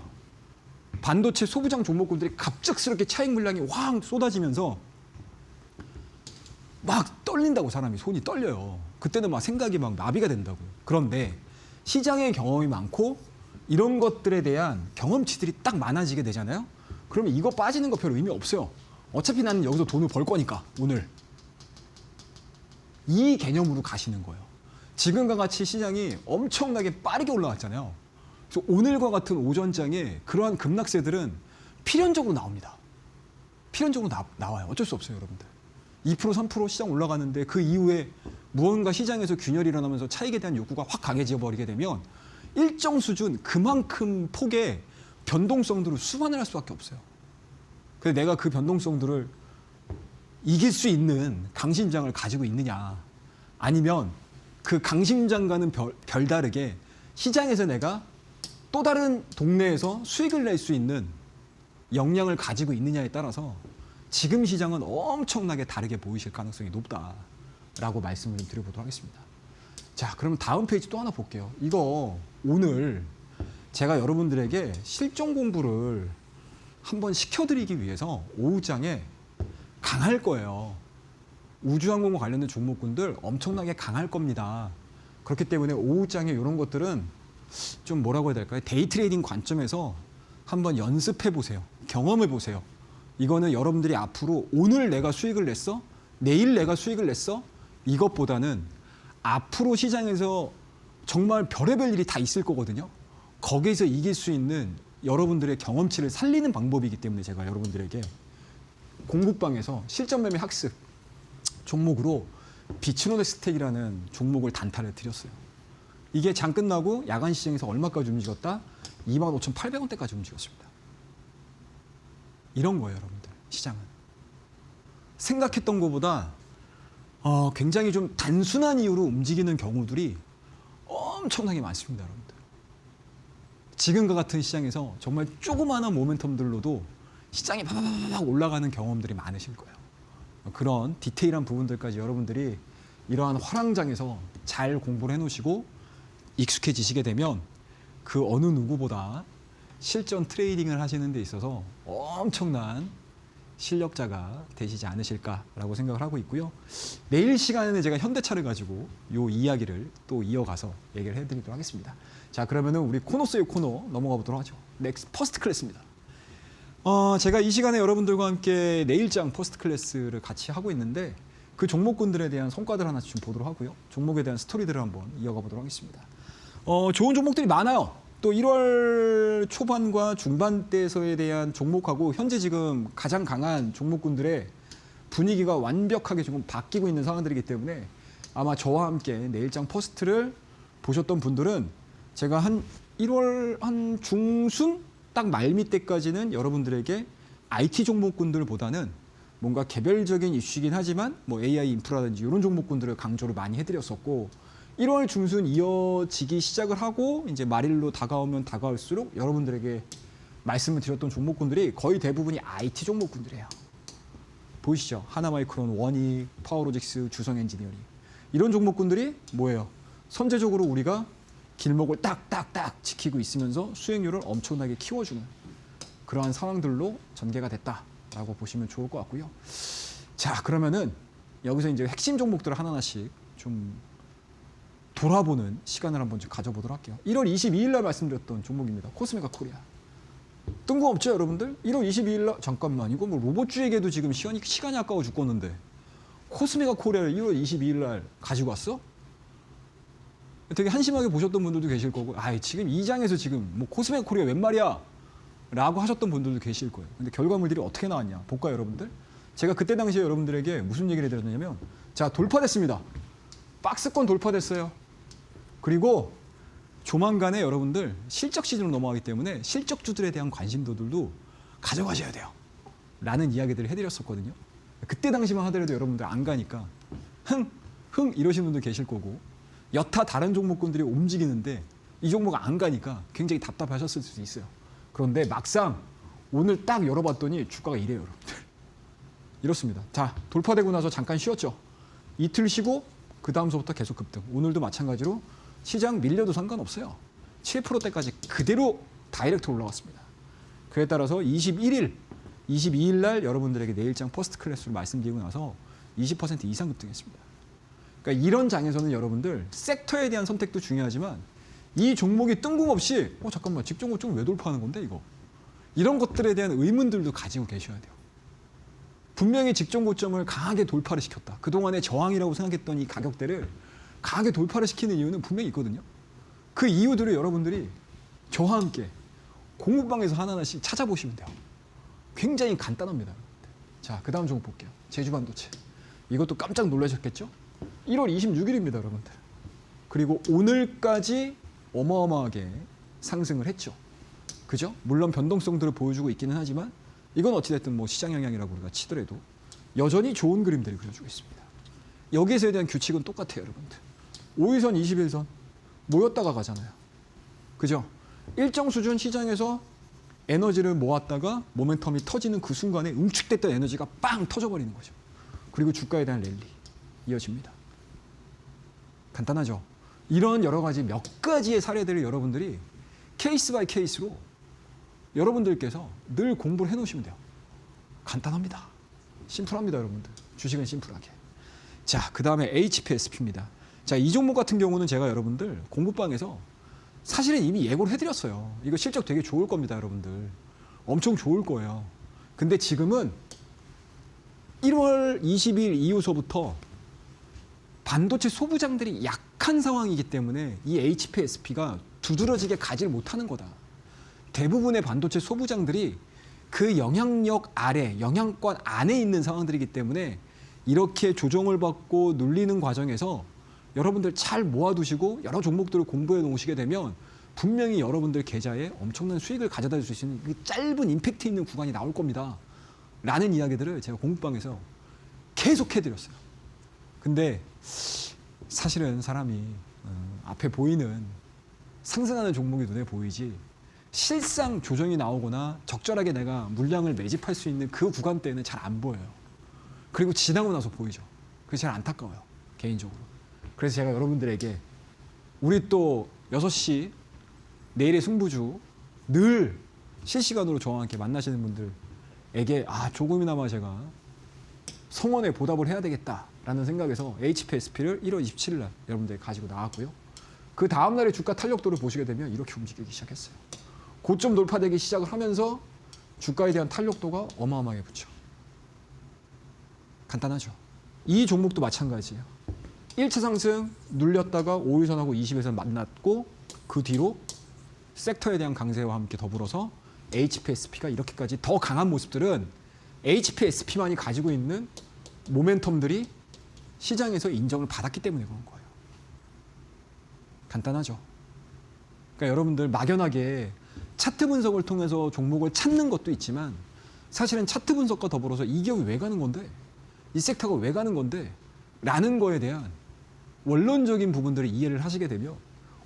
반도체 소부장 종목군들이 갑작스럽게 차익 물량이 확 쏟아지면서 막 떨린다고, 사람이 손이 떨려요. 그때는 막 생각이 막 마비가 된다고요. 그런데 시장의 경험이 많고 이런 것들에 대한 경험치들이 딱 많아지게 되잖아요. 그러면 이거 빠지는 거 별로 의미 없어요. 어차피 나는 여기서 돈을 벌 거니까 오늘. 이 개념으로 가시는 거예요. 지금과 같이 시장이 엄청나게 빠르게 올라왔잖아요. 그래서 오늘과 같은 오전장에 그러한 급락세들은 필연적으로 나옵니다. 필연적으로 나와요. 어쩔 수 없어요, 여러분들. 2% 3% 시장 올라가는데 그 이후에 무언가 시장에서 균열이 일어나면서 차익에 대한 욕구가 확 강해져 버리게 되면 일정 수준 그만큼 폭의 변동성들을 수반을 할 수밖에 없어요. 그래서 내가 그 변동성들을 이길 수 있는 강심장을 가지고 있느냐, 아니면 그 강심장과는 별다르게 시장에서 내가 또 다른 동네에서 수익을 낼 수 있는 역량을 가지고 있느냐에 따라서 지금 시장은 엄청나게 다르게 보이실 가능성이 높다라고 말씀을 좀 드려보도록 하겠습니다. 자, 그러면 다음 페이지 또 하나 볼게요. 이거 오늘 제가 여러분들에게 실전 공부를 한번 시켜드리기 위해서 오후장에 강할 거예요. 우주항공과 관련된 종목군들 엄청나게 강할 겁니다. 그렇기 때문에 오후장에 이런 것들은 좀 뭐라고 해야 될까요? 데이 트레이딩 관점에서 한번 연습해 보세요. 경험해 보세요. 이거는 여러분들이 앞으로 오늘 내가 수익을 냈어? 내일 내가 수익을 냈어? 이것보다는 앞으로 시장에서 정말 별의별 일이 다 있을 거거든요. 거기에서 이길 수 있는 여러분들의 경험치를 살리는 방법이기 때문에 제가 여러분들에게 공부방에서 실전 매매 학습 종목으로 비츠노데 스택이라는 종목을 단타를 드렸어요. 이게 장 끝나고 야간 시장에서 얼마까지 움직였다? 25,800원대까지 움직였습니다. 이런 거예요, 여러분들. 시장은. 생각했던 것보다 굉장히 좀 단순한 이유로 움직이는 경우들이 엄청나게 많습니다, 여러분들. 지금과 같은 시장에서 정말 조그마한 모멘텀들로도 시장이 팍팍팍 올라가는 경험들이 많으실 거예요. 그런 디테일한 부분들까지 여러분들이 이러한 화랑장에서 잘 공부를 해놓으시고 익숙해지시게 되면 그 어느 누구보다 실전 트레이딩을 하시는 데 있어서 엄청난 실력자가 되시지 않으실까라고 생각을 하고 있고요. 내일 시간에는 제가 현대차를 가지고 이 이야기를 또 이어가서 얘기를 해드리도록 하겠습니다. 자, 그러면은 우리 코너 속의 코너 넘어가 보도록 하죠. 넥스트 퍼스트 클래스입니다. 제가 이 시간에 여러분들과 함께 내일장 퍼스트 클래스를 같이 하고 있는데 그 종목군들에 대한 성과들 하나씩 좀 보도록 하고요. 종목에 대한 스토리들을 한번 이어가 보도록 하겠습니다. 좋은 종목들이 많아요. 또 1월 초반과 중반대에서에 대한 종목하고 현재 지금 가장 강한 종목군들의 분위기가 완벽하게 조금 바뀌고 있는 상황들이기 때문에 아마 저와 함께 내일장 퍼스트를 보셨던 분들은 제가 한 1월 한 중순 딱 말미 때까지는 여러분들에게 IT 종목군들보다는 뭔가 개별적인 이슈이긴 하지만 뭐 AI 인프라든지 이런 종목군들을 강조를 많이 해드렸었고 1월 중순 이어지기 시작을 하고 이제 말일로 다가오면 다가올수록 여러분들에게 말씀을 드렸던 종목군들이 거의 대부분이 IT 종목군들이에요. 보이시죠? 하나마이크론, 원익, 파워로직스, 주성엔지니어링 이런 종목군들이 뭐예요? 선제적으로 우리가 길목을 딱딱딱 지키고 있으면서 수익률을 엄청나게 키워주는 그러한 상황들로 전개가 됐다라고 보시면 좋을 것 같고요. 자, 그러면은 여기서 이제 핵심 종목들을 하나하나씩 좀 돌아보는 시간을 한번 좀 가져보도록 할게요. 1월 22일 날 말씀드렸던 종목입니다. 코스메가 코리아. 뜬금없죠, 여러분들? 1월 22일 날 잠깐만 이거 뭐 로봇주에게도 지금 시간이 아까워 죽겠는데 코스메가 코리아를 1월 22일 날 가지고 왔어? 되게 한심하게 보셨던 분들도 계실 거고, 아, 지금 이 장에서 지금 뭐 코스메가 코리아 웬 말이야? 라고 하셨던 분들도 계실 거예요. 근데 결과물들이 어떻게 나왔냐? 볼까요, 여러분들? 제가 그때 당시에 여러분들에게 무슨 얘기를 해드렸냐면, 자, 돌파됐습니다. 박스권 돌파됐어요. 그리고 조만간에 여러분들 실적 시즌으로 넘어가기 때문에 실적주들에 대한 관심도들도 가져가셔야 돼요. 라는 이야기들을 해드렸었거든요. 그때 당시만 하더라도 여러분들 안 가니까 흥 이러시는 분들 계실 거고 여타 다른 종목군들이 움직이는데 이 종목 안 가니까 굉장히 답답하셨을 수도 있어요. 그런데 막상 오늘 딱 열어봤더니 주가가 이래요, 여러분들. 이렇습니다. 자, 돌파되고 나서 잠깐 쉬었죠. 이틀 쉬고 그 다음서부터 계속 급등. 오늘도 마찬가지로 시장 밀려도 상관없어요. 7%대까지 그대로 다이렉트 올라갔습니다. 그에 따라서 22일 날 여러분들에게 내일장 퍼스트 클래스로 말씀드리고 나서 20% 이상 급등했습니다. 그러니까 이런 장에서는 여러분들 섹터에 대한 선택도 중요하지만 이 종목이 뜬금없이 잠깐만 직전 고점을 왜 돌파하는 건데 이거 이런 것들에 대한 의문들도 가지고 계셔야 돼요. 분명히 직전 고점을 강하게 돌파를 시켰다. 그동안의 저항이라고 생각했던 이 가격대를 강하게 돌파를 시키는 이유는 분명히 있거든요. 그 이유들을 여러분들이 저와 함께 공부방에서 하나하나씩 찾아보시면 돼요. 굉장히 간단합니다. 자, 그 다음 종목 볼게요. 제주반도체. 이것도 깜짝 놀라셨겠죠? 1월 26일입니다, 여러분들. 그리고 오늘까지 어마어마하게 상승을 했죠. 그죠? 물론 변동성들을 보여주고 있기는 하지만 이건 어찌됐든 뭐 시장 영향이라고 우리가 치더라도 여전히 좋은 그림들이 그려주고 있습니다. 여기에서에 대한 규칙은 똑같아요, 여러분들. 5일선, 21선 모였다가 가잖아요. 그죠? 일정 수준 시장에서 에너지를 모았다가 모멘텀이 터지는 그 순간에 응축됐던 에너지가 빵 터져버리는 거죠. 그리고 주가에 대한 랠리 이어집니다. 간단하죠? 이런 여러 가지 몇 가지의 사례들을 여러분들이 케이스 바이 케이스로 여러분들께서 늘 공부를 해놓으시면 돼요. 간단합니다. 심플합니다, 여러분들. 주식은 심플하게. 자, 그 다음에 HPSP입니다. 자, 이 종목 같은 경우는 제가 여러분들 공부방에서 사실은 이미 예고를 해드렸어요. 이거 실적 되게 좋을 겁니다, 여러분들. 엄청 좋을 거예요. 근데 지금은 1월 20일 이후서부터 반도체 소부장들이 약한 상황이기 때문에 이 HPSP가 두드러지게 가지를 못하는 거다. 대부분의 반도체 소부장들이 그 영향력 아래, 영향권 안에 있는 상황들이기 때문에 이렇게 조정을 받고 눌리는 과정에서 여러분들 잘 모아두시고 여러 종목들을 공부해 놓으시게 되면 분명히 여러분들 계좌에 엄청난 수익을 가져다 줄 수 있는 그 짧은 임팩트 있는 구간이 나올 겁니다. 라는 이야기들을 제가 공부방에서 계속 해드렸어요. 근데 사실은 사람이 앞에 보이는 상승하는 종목이 눈에 보이지 실상 조정이 나오거나 적절하게 내가 물량을 매집할 수 있는 그 구간대는 잘 안 보여요. 그리고 지나고 나서 보이죠. 그게 제일 안타까워요. 개인적으로. 그래서 제가 여러분들에게 우리 또 6시 내일의 승부주 늘 실시간으로 저와 함께 만나시는 분들에게 조금이나마 제가 성원에 보답을 해야 되겠다라는 생각에서 HPSP를 1월 27일 날 여러분들 가지고 나왔고요. 그 다음 날의 주가 탄력도를 보시게 되면 이렇게 움직이기 시작했어요. 고점 돌파되기 시작을 하면서 주가에 대한 탄력도가 어마어마하게 붙죠. 간단하죠. 이 종목도 마찬가지예요. 1차 상승 눌렸다가 5일선하고 20일선 만났고 그 뒤로 섹터에 대한 강세와 함께 더불어서 HPSP가 이렇게까지 더 강한 모습들은 HPSP만이 가지고 있는 모멘텀들이 시장에서 인정을 받았기 때문에 그런 거예요. 간단하죠. 그러니까 여러분들 막연하게 차트 분석을 통해서 종목을 찾는 것도 있지만 사실은 차트 분석과 더불어서 이 기업이 왜 가는 건데, 이 섹터가 왜 가는 건데 라는 거에 대한 원론적인 부분들을 이해를 하시게 되면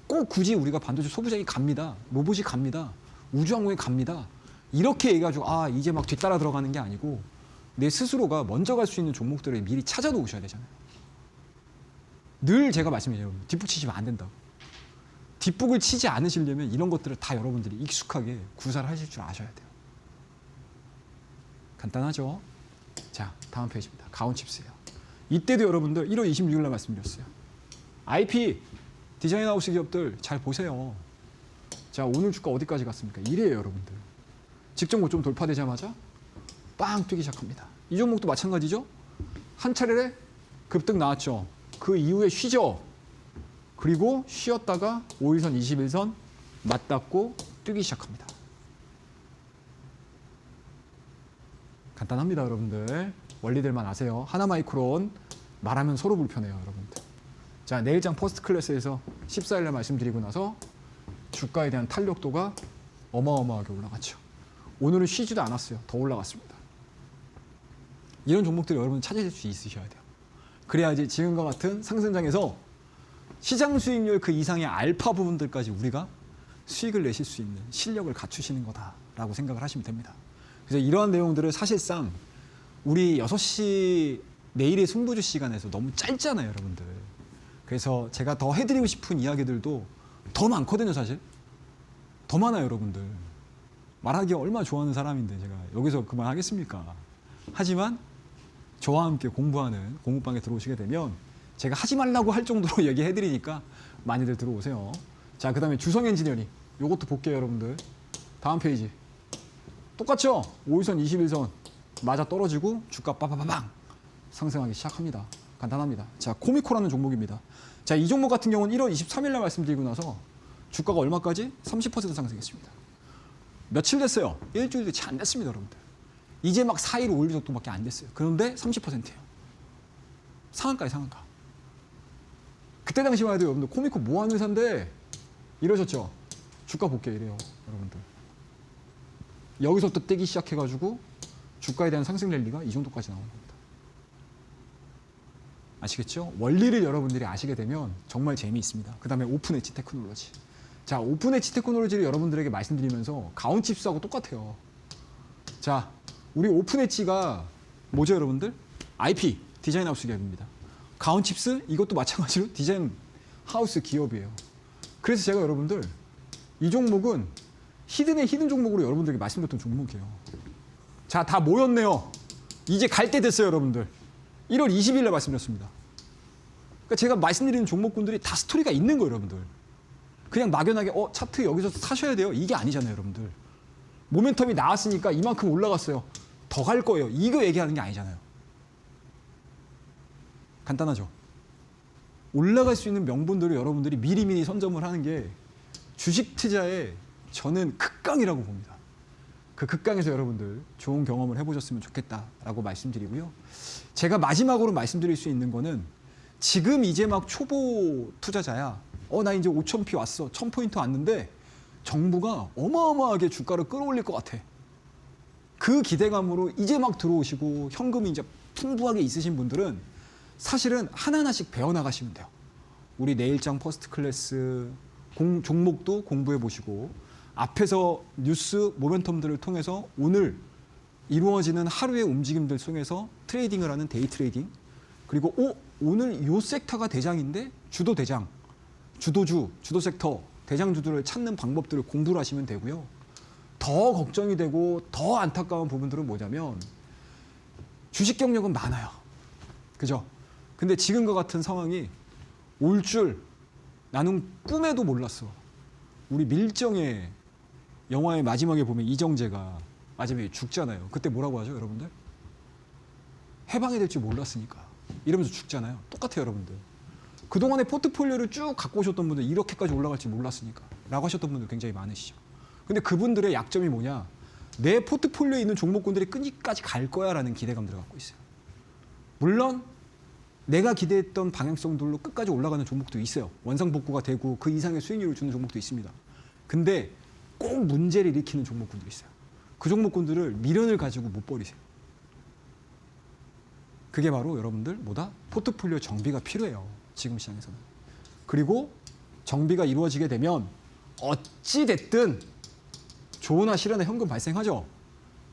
꼭 굳이 우리가 반도체 소부장이 갑니다, 로봇이 갑니다, 우주항공이 갑니다 이렇게 얘기해가지고 이제 막 뒤따라 들어가는 게 아니고 내 스스로가 먼저 갈 수 있는 종목들을 미리 찾아 놓으셔야 되잖아요. 늘 제가 말씀드려요. 뒷북 치시면 안 된다고. 뒷북을 치지 않으시려면 이런 것들을 다 여러분들이 익숙하게 구사를 하실 줄 아셔야 돼요. 간단하죠? 자, 다음 페이지입니다. 가온칩스예요. 이때도 여러분들 1월 26일 날 말씀드렸어요. IP 디자인 하우스 기업들 잘 보세요. 자, 오늘 주가 어디까지 갔습니까? 1위에요, 여러분들. 직전 고점 돌파되자마자 빵 뛰기 시작합니다. 이 종목도 마찬가지죠? 한 차례 급등 나왔죠. 그 이후에 쉬죠. 그리고 쉬었다가 5일선, 21선 맞닿고 뛰기 시작합니다. 간단합니다, 여러분들. 원리들만 아세요. 하나마이크론 말하면 서로 불편해요, 여러분들. 자, 내일장 퍼스트 클래스에서 14일날 말씀드리고 나서 주가에 대한 탄력도가 어마어마하게 올라갔죠. 오늘은 쉬지도 않았어요. 더 올라갔습니다. 이런 종목들을 여러분 찾으실 수 있으셔야 돼요. 그래야지 지금과 같은 상승장에서 시장 수익률 그 이상의 알파 부분들까지 우리가 수익을 내실 수 있는 실력을 갖추시는 거다라고 생각을 하시면 됩니다. 그래서 이러한 내용들을 사실상 우리 6시 내일의 승부주 시간에서 너무 짧잖아요, 여러분들. 그래서 제가 더 해드리고 싶은 이야기들도 더 많거든요, 사실. 더 많아요, 여러분들. 말하기 얼마나 좋아하는 사람인데 제가 여기서 그만하겠습니까? 하지만 저와 함께 공부하는 공부방에 들어오시게 되면 제가 하지 말라고 할 정도로 얘기해드리니까 많이들 들어오세요. 자, 그 다음에 주성 엔지니어링. 요것도 볼게요, 여러분들. 다음 페이지. 똑같죠? 5일선, 21선 맞아 떨어지고 주가 빠바바방 상승하기 시작합니다. 간단합니다. 자, 코미코라는 종목입니다. 자, 이 종목 같은 경우는 1월 23일 날 말씀드리고 나서 주가가 얼마까지? 30% 상승했습니다. 며칠 됐어요? 일주일도 채 안 됐습니다, 여러분들. 이제 막 4일, 5일 정도밖에 안 됐어요. 그런데 30%예요. 상한가에 상한가. 그때 당시만 해도 여러분들 코미코 뭐 하는 회사인데 이러셨죠? 주가 볼게요, 이래요, 여러분들. 여기서 또 떼기 시작해가지고 주가에 대한 상승 랠리가 이 정도까지 나오는 겁니다. 아시겠죠? 원리를 여러분들이 아시게 되면 정말 재미있습니다. 그 다음에 오픈 엣지 테크놀로지. 자, 오픈 엣지 테크놀로지를 여러분들에게 말씀드리면서 가온칩스하고 똑같아요. 자, 우리 오픈 엣지가 뭐죠, 여러분들? IP, 디자인 하우스 기업입니다. 가온칩스, 이것도 마찬가지로 디자인 하우스 기업이에요. 그래서 제가 여러분들 이 종목은 히든의 히든 종목으로 여러분들에게 말씀드렸던 종목이에요. 자, 다 모였네요. 이제 갈 때 됐어요, 여러분들. 1월 20일에 말씀드렸습니다. 그러니까 제가 말씀드리는 종목군들이 다 스토리가 있는 거예요, 여러분들. 그냥 막연하게 차트 여기서 사셔야 돼요. 이게 아니잖아요, 여러분들. 모멘텀이 나왔으니까 이만큼 올라갔어요. 더 갈 거예요. 이거 얘기하는 게 아니잖아요. 간단하죠. 올라갈 수 있는 명분들을 여러분들이 미리미리 선점을 하는 게 주식 투자의 저는 극강이라고 봅니다. 그 극강에서 여러분들 좋은 경험을 해보셨으면 좋겠다라고 말씀드리고요. 제가 마지막으로 말씀드릴 수 있는 거는 지금 이제 막 초보 투자자야. 나 이제 5,000p 왔어. 1,000포인트 왔는데 정부가 어마어마하게 주가를 끌어올릴 것 같아. 그 기대감으로 이제 막 들어오시고 현금이 이제 풍부하게 있으신 분들은 사실은 하나하나씩 배워나가시면 돼요. 우리 내일장 퍼스트 클래스 종목도 공부해 보시고 앞에서 뉴스 모멘텀들을 통해서 오늘 이루어지는 하루의 움직임들 속에서 트레이딩을 하는 데이 트레이딩, 그리고 오늘 요 섹터가 대장인데 주도 대장, 주도주, 주도 섹터, 대장주들을 찾는 방법들을 공부를 하시면 되고요. 더 걱정이 되고 더 안타까운 부분들은 뭐냐면 주식 경력은 많아요. 그죠? 근데 지금과 같은 상황이 올 줄 나는 꿈에도 몰랐어. 우리 밀정의 영화의 마지막에 보면 이정재가 마지막에 죽잖아요. 그때 뭐라고 하죠, 여러분들? 해방이 될 줄 몰랐으니까. 이러면서 죽잖아요. 똑같아요, 여러분들. 그동안의 포트폴리오를 쭉 갖고 오셨던 분들 이렇게까지 올라갈 줄 몰랐으니까. 라고 하셨던 분들 굉장히 많으시죠. 근데 그분들의 약점이 뭐냐? 내 포트폴리오에 있는 종목군들이 끝까지 갈 거야라는 기대감들을 갖고 있어요. 물론 내가 기대했던 방향성들로 끝까지 올라가는 종목도 있어요. 원상복구가 되고 그 이상의 수익률을 주는 종목도 있습니다. 근데 꼭 문제를 일으키는 종목군들이 있어요. 그 종목군들을 미련을 가지고 못 버리세요. 그게 바로 여러분들 뭐다? 포트폴리오 정비가 필요해요. 지금 시장에서는. 그리고 정비가 이루어지게 되면 어찌 됐든 좋으나 싫으나 현금 발생하죠.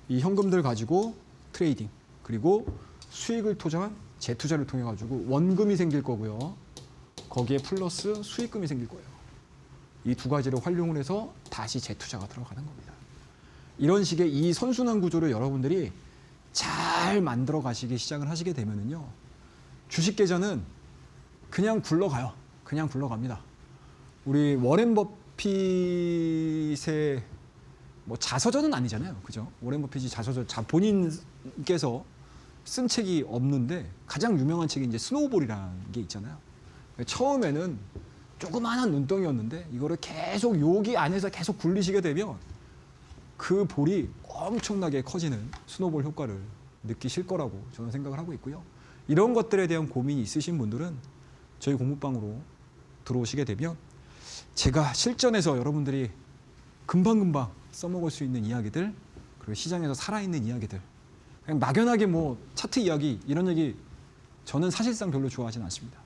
이 현금들 가지고 트레이딩 그리고 수익을 토장한 재투자를 통해 가지고 원금이 생길 거고요. 거기에 플러스 수익금이 생길 거예요. 이 두 가지를 활용을 해서 다시 재투자가 들어가는 겁니다. 이런 식의 이 선순환 구조를 여러분들이 잘 만들어 가시기 시작을 하시게 되면은요. 주식 계좌는 그냥 굴러가요. 그냥 굴러갑니다. 우리 워렌 버핏의 뭐 자서전은 아니잖아요. 그죠? 워렌 버핏이 자서전 본인께서 쓴 책이 없는데 가장 유명한 책이 이제 스노우볼이라는 게 있잖아요. 처음에는 조그마한 눈덩이였는데 이거를 계속 여기 안에서 계속 굴리시게 되면 그 볼이 엄청나게 커지는 스노우볼 효과를 느끼실 거라고 저는 생각을 하고 있고요. 이런 것들에 대한 고민이 있으신 분들은 저희 공부방으로 들어오시게 되면 제가 실전에서 여러분들이 금방금방 써먹을 수 있는 이야기들 그리고 시장에서 살아있는 이야기들 그냥 막연하게 뭐 차트 이야기 이런 얘기 저는 사실상 별로 좋아하진 않습니다.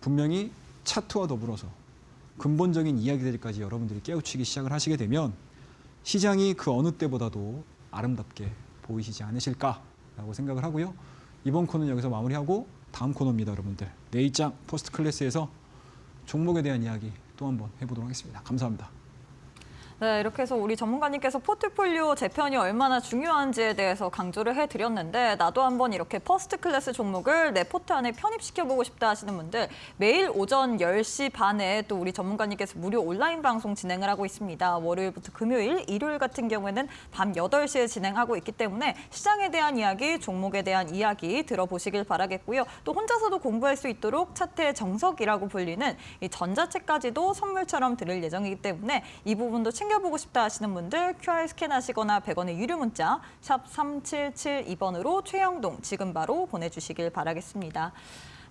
분명히 차트와 더불어서 근본적인 이야기들까지 여러분들이 깨우치기 시작을 하시게 되면 시장이 그 어느 때보다도 아름답게 보이시지 않으실까라고 생각을 하고요. 이번 코너는 여기서 마무리하고 다음 코너입니다. 여러분들 내일장 퍼스트 클래스에서 종목에 대한 이야기 또 한번 해보도록 하겠습니다. 감사합니다. 네, 이렇게 해서 우리 전문가님께서 포트폴리오 재편이 얼마나 중요한지에 대해서 강조를 해드렸는데 나도 한번 이렇게 퍼스트 클래스 종목을 내 포트 안에 편입시켜보고 싶다 하시는 분들 매일 오전 10시 반에 또 우리 전문가님께서 무료 온라인 방송 진행을 하고 있습니다. 월요일부터 금요일, 일요일 같은 경우에는 밤 8시에 진행하고 있기 때문에 시장에 대한 이야기, 종목에 대한 이야기 들어보시길 바라겠고요. 또 혼자서도 공부할 수 있도록 차트의 정석이라고 불리는 이 전자책까지도 선물처럼 드릴 예정이기 때문에 이 부분도 챙겨보고 싶다 하시는 분들 QR 스캔하시거나 100원의 유료 문자 샵 3772번으로 최영동 지금 바로 보내주시길 바라겠습니다.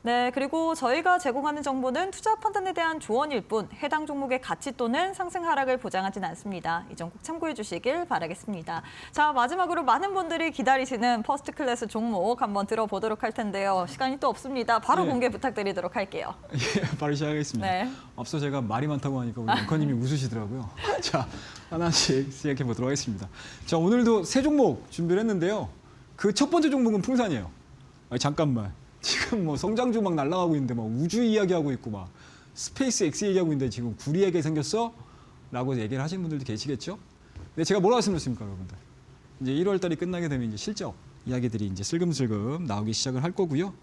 네, 그리고 저희가 제공하는 정보는 투자 판단에 대한 조언일 뿐 해당 종목의 가치 또는 상승 하락을 보장하진 않습니다. 이 점 꼭 참고해 주시길 바라겠습니다. 자, 마지막으로 많은 분들이 기다리시는 퍼스트 클래스 종목 한번 들어보도록 할 텐데요. 시간이 또 없습니다. 바로 네. 공개 부탁드리도록 할게요. 예, 바로 시작하겠습니다. 네. 앞서 제가 말이 많다고 하니까 우리 앵커님이 웃으시더라고요. 자, 하나씩 시작해 보도록 하겠습니다. 자, 오늘도 세 종목 준비를 했는데요. 그 첫 번째 종목은 풍산이에요. 아니, 잠깐만. 지금 뭐 성장주 막 날아가고 있는데 막 우주 이야기하고 있고 막 스페이스 X 얘기하고 있는데 지금 구리에게 생겼어? 라고 얘기를 하시는 분들도 계시겠죠? 근데 제가 뭐라고 말씀드렸습니까, 여러분들? 이제 1월 달이 끝나게 되면 이제 실적 이야기들이 이제 슬금슬금 나오기 시작을 할 거고요.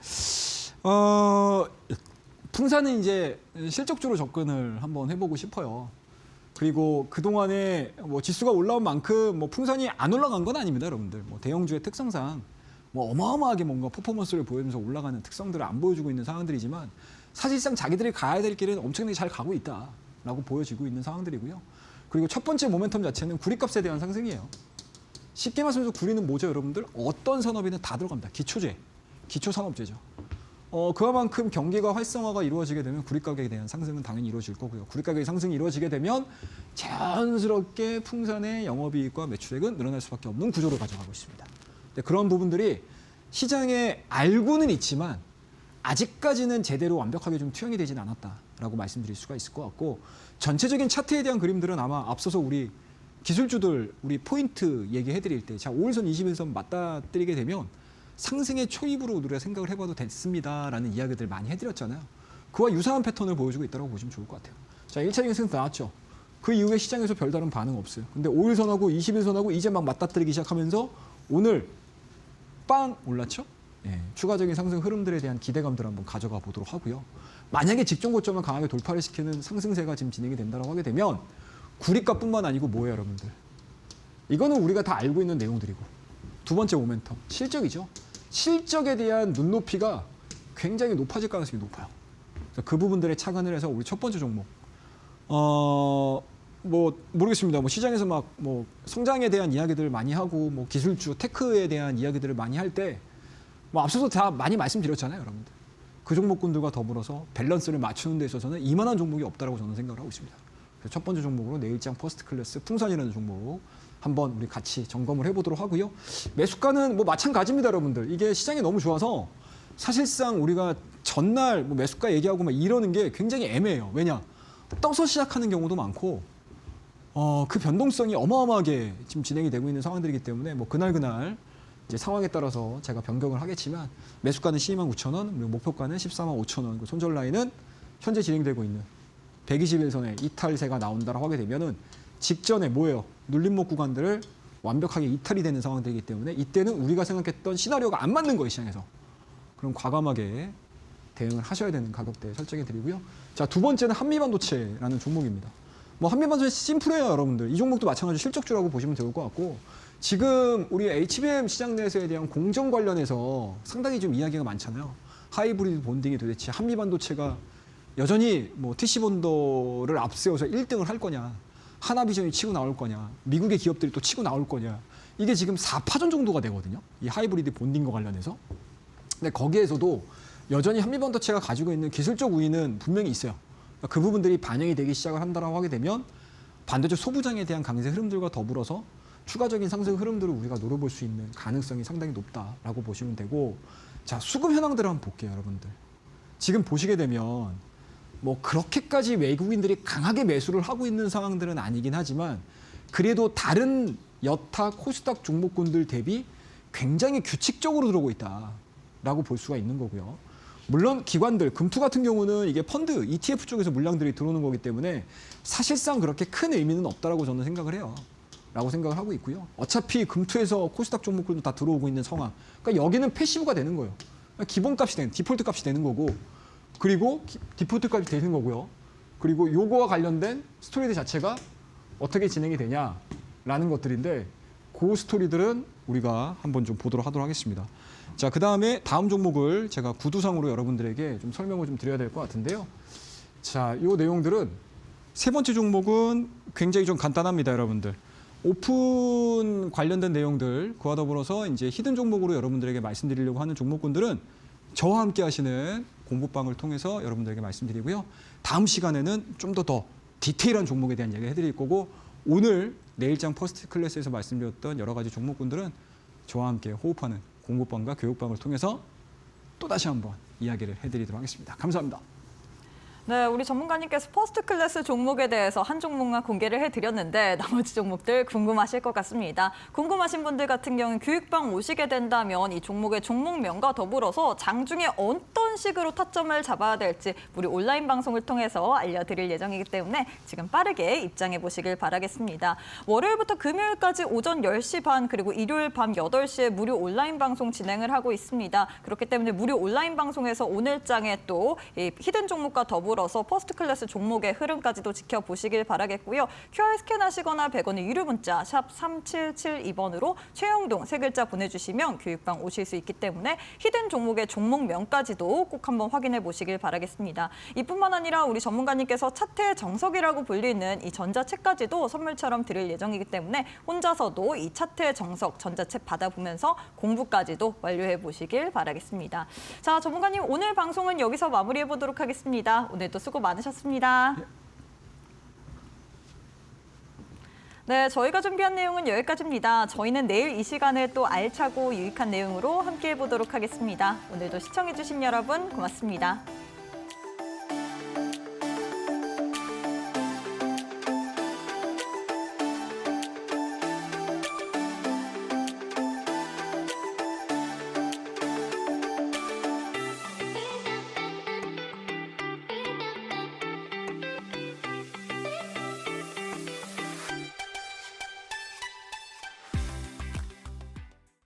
풍산은 이제 실적주로 접근을 한번 해보고 싶어요. 그리고 그동안에 뭐 지수가 올라온 만큼 뭐 풍산이 안 올라간 건 아닙니다, 여러분들. 뭐 대형주의 특성상 뭐 어마어마하게 뭔가 퍼포먼스를 보여주면서 올라가는 특성들을 안 보여주고 있는 상황들이지만 사실상 자기들이 가야 될 길은 엄청나게 잘 가고 있다라고 보여지고 있는 상황들이고요. 그리고 첫 번째 모멘텀 자체는 구리값에 대한 상승이에요. 쉽게 말씀해서 구리는 뭐죠, 여러분들? 어떤 산업이든 다 들어갑니다. 기초재, 기초산업재죠. 그만큼 경기가 활성화가 이루어지게 되면 구리 가격에 대한 상승은 당연히 이루어질 거고요. 구리 가격의 상승이 이루어지게 되면 자연스럽게 풍산의 영업이익과 매출액은 늘어날 수밖에 없는 구조를 가져가고 있습니다. 그런 부분들이 시장에 알고는 있지만 아직까지는 제대로 완벽하게 좀 투영이 되진 않았다라고 말씀드릴 수가 있을 것 같고 전체적인 차트에 대한 그림들은 아마 앞서서 우리 기술주들 우리 포인트 얘기해드릴 때 자 5일선 21선 맞닥뜨리게 되면 상승의 초입으로 우리가 생각을 해봐도 됐습니다라는 이야기들 많이 해드렸잖아요. 그와 유사한 패턴을 보여주고 있다고 보시면 좋을 것 같아요. 자 1차적인 승 나왔죠. 그 이후에 시장에서 별다른 반응 없어요. 근데 5일선하고 21선하고 이제 막 맞닥뜨리기 시작하면서 오늘 빵 올랐죠? 예, 추가적인 상승 흐름들에 대한 기대감들 한번 가져가 보도록 하고요. 만약에 직전 고점을 강하게 돌파를 시키는 상승세가 지금 진행이 된다고 하게 되면 구리값뿐만 아니고 뭐예요, 여러분들? 이거는 우리가 다 알고 있는 내용들이고 두 번째 모멘텀, 실적이죠. 실적에 대한 눈높이가 굉장히 높아질 가능성이 높아요. 그래서 그 부분들에 착안을 해서 우리 첫 번째 종목 뭐 모르겠습니다. 뭐 시장에서 막 뭐 성장에 대한 이야기들을 많이 하고 뭐 기술주 테크에 대한 이야기들을 많이 할 때 뭐 앞서서 다 많이 말씀드렸잖아요, 여러분들. 그 종목군들과 더불어서 밸런스를 맞추는 데 있어서는 이만한 종목이 없다라고 저는 생각을 하고 있습니다. 그래서 첫 번째 종목으로 내일장 퍼스트 클래스 풍선이라는 종목 한번 우리 같이 점검을 해보도록 하고요. 매수가는 뭐 마찬가지입니다, 여러분들. 이게 시장이 너무 좋아서 사실상 우리가 전날 뭐 매수가 얘기하고 막 이러는 게 굉장히 애매해요. 왜냐? 떠서 시작하는 경우도 많고 그 변동성이 어마어마하게 지금 진행이 되고 있는 상황들이기 때문에 뭐 그날 이제 상황에 따라서 제가 변경을 하겠지만 매수가는 129,000원, 그리고 목표가는 145,000원, 그 손절 라인은 현재 진행되고 있는 121선의 이탈세가 나온다라고 하게 되면은 직전에 뭐예요? 눌림목 구간들을 완벽하게 이탈이 되는 상황들이기 때문에 이때는 우리가 생각했던 시나리오가 안 맞는 거예요, 시장에서. 그럼 과감하게 대응을 하셔야 되는 가격대 설정해 드리고요. 자, 두 번째는 한미반도체라는 종목입니다. 뭐 한미반도체 심플해요, 여러분들. 이 종목도 마찬가지로 실적주라고 보시면 좋을 것 같고 지금 우리 HBM 시장 내에서에 대한 공정 관련해서 상당히 좀 이야기가 많잖아요. 하이브리드 본딩이 도대체 한미반도체가 여전히 뭐 TC본더를 앞세워서 1등을 할 거냐, 하나비전이 치고 나올 거냐, 미국의 기업들이 또 치고 나올 거냐, 이게 지금 4파전 정도가 되거든요. 이 하이브리드 본딩과 관련해서. 근데 거기에서도 여전히 한미반도체가 가지고 있는 기술적 우위는 분명히 있어요. 그 부분들이 반영이 되기 시작을 한다고 하게 되면 반도체 소부장에 대한 강세 흐름들과 더불어서 추가적인 상승 흐름들을 우리가 노려볼 수 있는 가능성이 상당히 높다라고 보시면 되고, 자, 수급 현황들을 한번 볼게요, 여러분들. 지금 보시게 되면 뭐 그렇게까지 외국인들이 강하게 매수를 하고 있는 상황들은 아니긴 하지만 그래도 다른 여타 코스닥 종목군들 대비 굉장히 규칙적으로 들어오고 있다라고 볼 수가 있는 거고요. 물론 기관들, 금투 같은 경우는 이게 펀드, ETF 쪽에서 물량들이 들어오는 거기 때문에 사실상 그렇게 큰 의미는 없다라고 저는 생각을 해요. 라고 생각을 하고 있고요. 어차피 금투에서 코스닥 종목들도 다 들어오고 있는 상황. 그러니까 여기는 패시브가 되는 거예요. 기본값이 되는, 디폴트 값이 되는 거고, 그리고 디폴트 값이 되는 거고요. 그리고 요거와 관련된 스토리들 자체가 어떻게 진행이 되냐라는 것들인데 그 스토리들은 우리가 한번 좀 보도록 하도록 하겠습니다. 자, 그 다음에 다음 종목을 제가 구두상으로 여러분들에게 좀 설명을 좀 드려야 될 것 같은데요. 자, 요 내용들은 세 번째 종목은 굉장히 좀 간단합니다, 여러분들. 오픈 관련된 내용들, 그와 더불어서 이제 히든 종목으로 여러분들에게 말씀드리려고 하는 종목군들은 저와 함께 하시는 공부방을 통해서 여러분들에게 말씀드리고요. 다음 시간에는 좀 더 디테일한 종목에 대한 이야기를 해드릴 거고, 오늘 내일장 퍼스트 클래스에서 말씀드렸던 여러 가지 종목군들은 저와 함께 호흡하는 공부방과 교육방을 통해서 또 다시 한번 이야기를 해드리도록 하겠습니다. 감사합니다. 네, 우리 전문가님께서 퍼스트 클래스 종목에 대해서 한 종목만 공개를 해드렸는데 나머지 종목들 궁금하실 것 같습니다. 궁금하신 분들 같은 경우는 교육방 오시게 된다면 이 종목의 종목명과 더불어서 장중에 어떤 식으로 타점을 잡아야 될지 우리 온라인 방송을 통해서 알려드릴 예정이기 때문에 지금 빠르게 입장해 보시길 바라겠습니다. 월요일부터 금요일까지 오전 10시 반 그리고 일요일 밤 8시에 무료 온라인 방송 진행을 하고 있습니다. 그렇기 때문에 무료 온라인 방송에서 오늘장에 또 이 히든 종목과 더불어서 퍼스트 클래스 종목의 흐름까지도 지켜보시길 바라겠고요. QR 스캔하시거나 100원의 유료 문자 샵 3772번으로 최영동 세 글자 보내주시면 교육방 오실 수 있기 때문에 히든 종목의 종목명까지도 꼭 한번 확인해 보시길 바라겠습니다. 이뿐만 아니라 우리 전문가님께서 차트의 정석이라고 불리는 이 전자책까지도 선물처럼 드릴 예정이기 때문에 혼자서도 이 차트의 정석 전자책 받아보면서 공부까지도 완료해 보시길 바라겠습니다. 자, 전문가님 오늘 방송은 여기서 마무리해 보도록 하겠습니다. 오늘도 수고 많으셨습니다. 네, 저희가 준비한 내용은 여기까지입니다. 저희는 내일 이 시간에 또 알차고 유익한 내용으로 함께해 보도록 하겠습니다. 오늘도 시청해 주신 여러분 고맙습니다.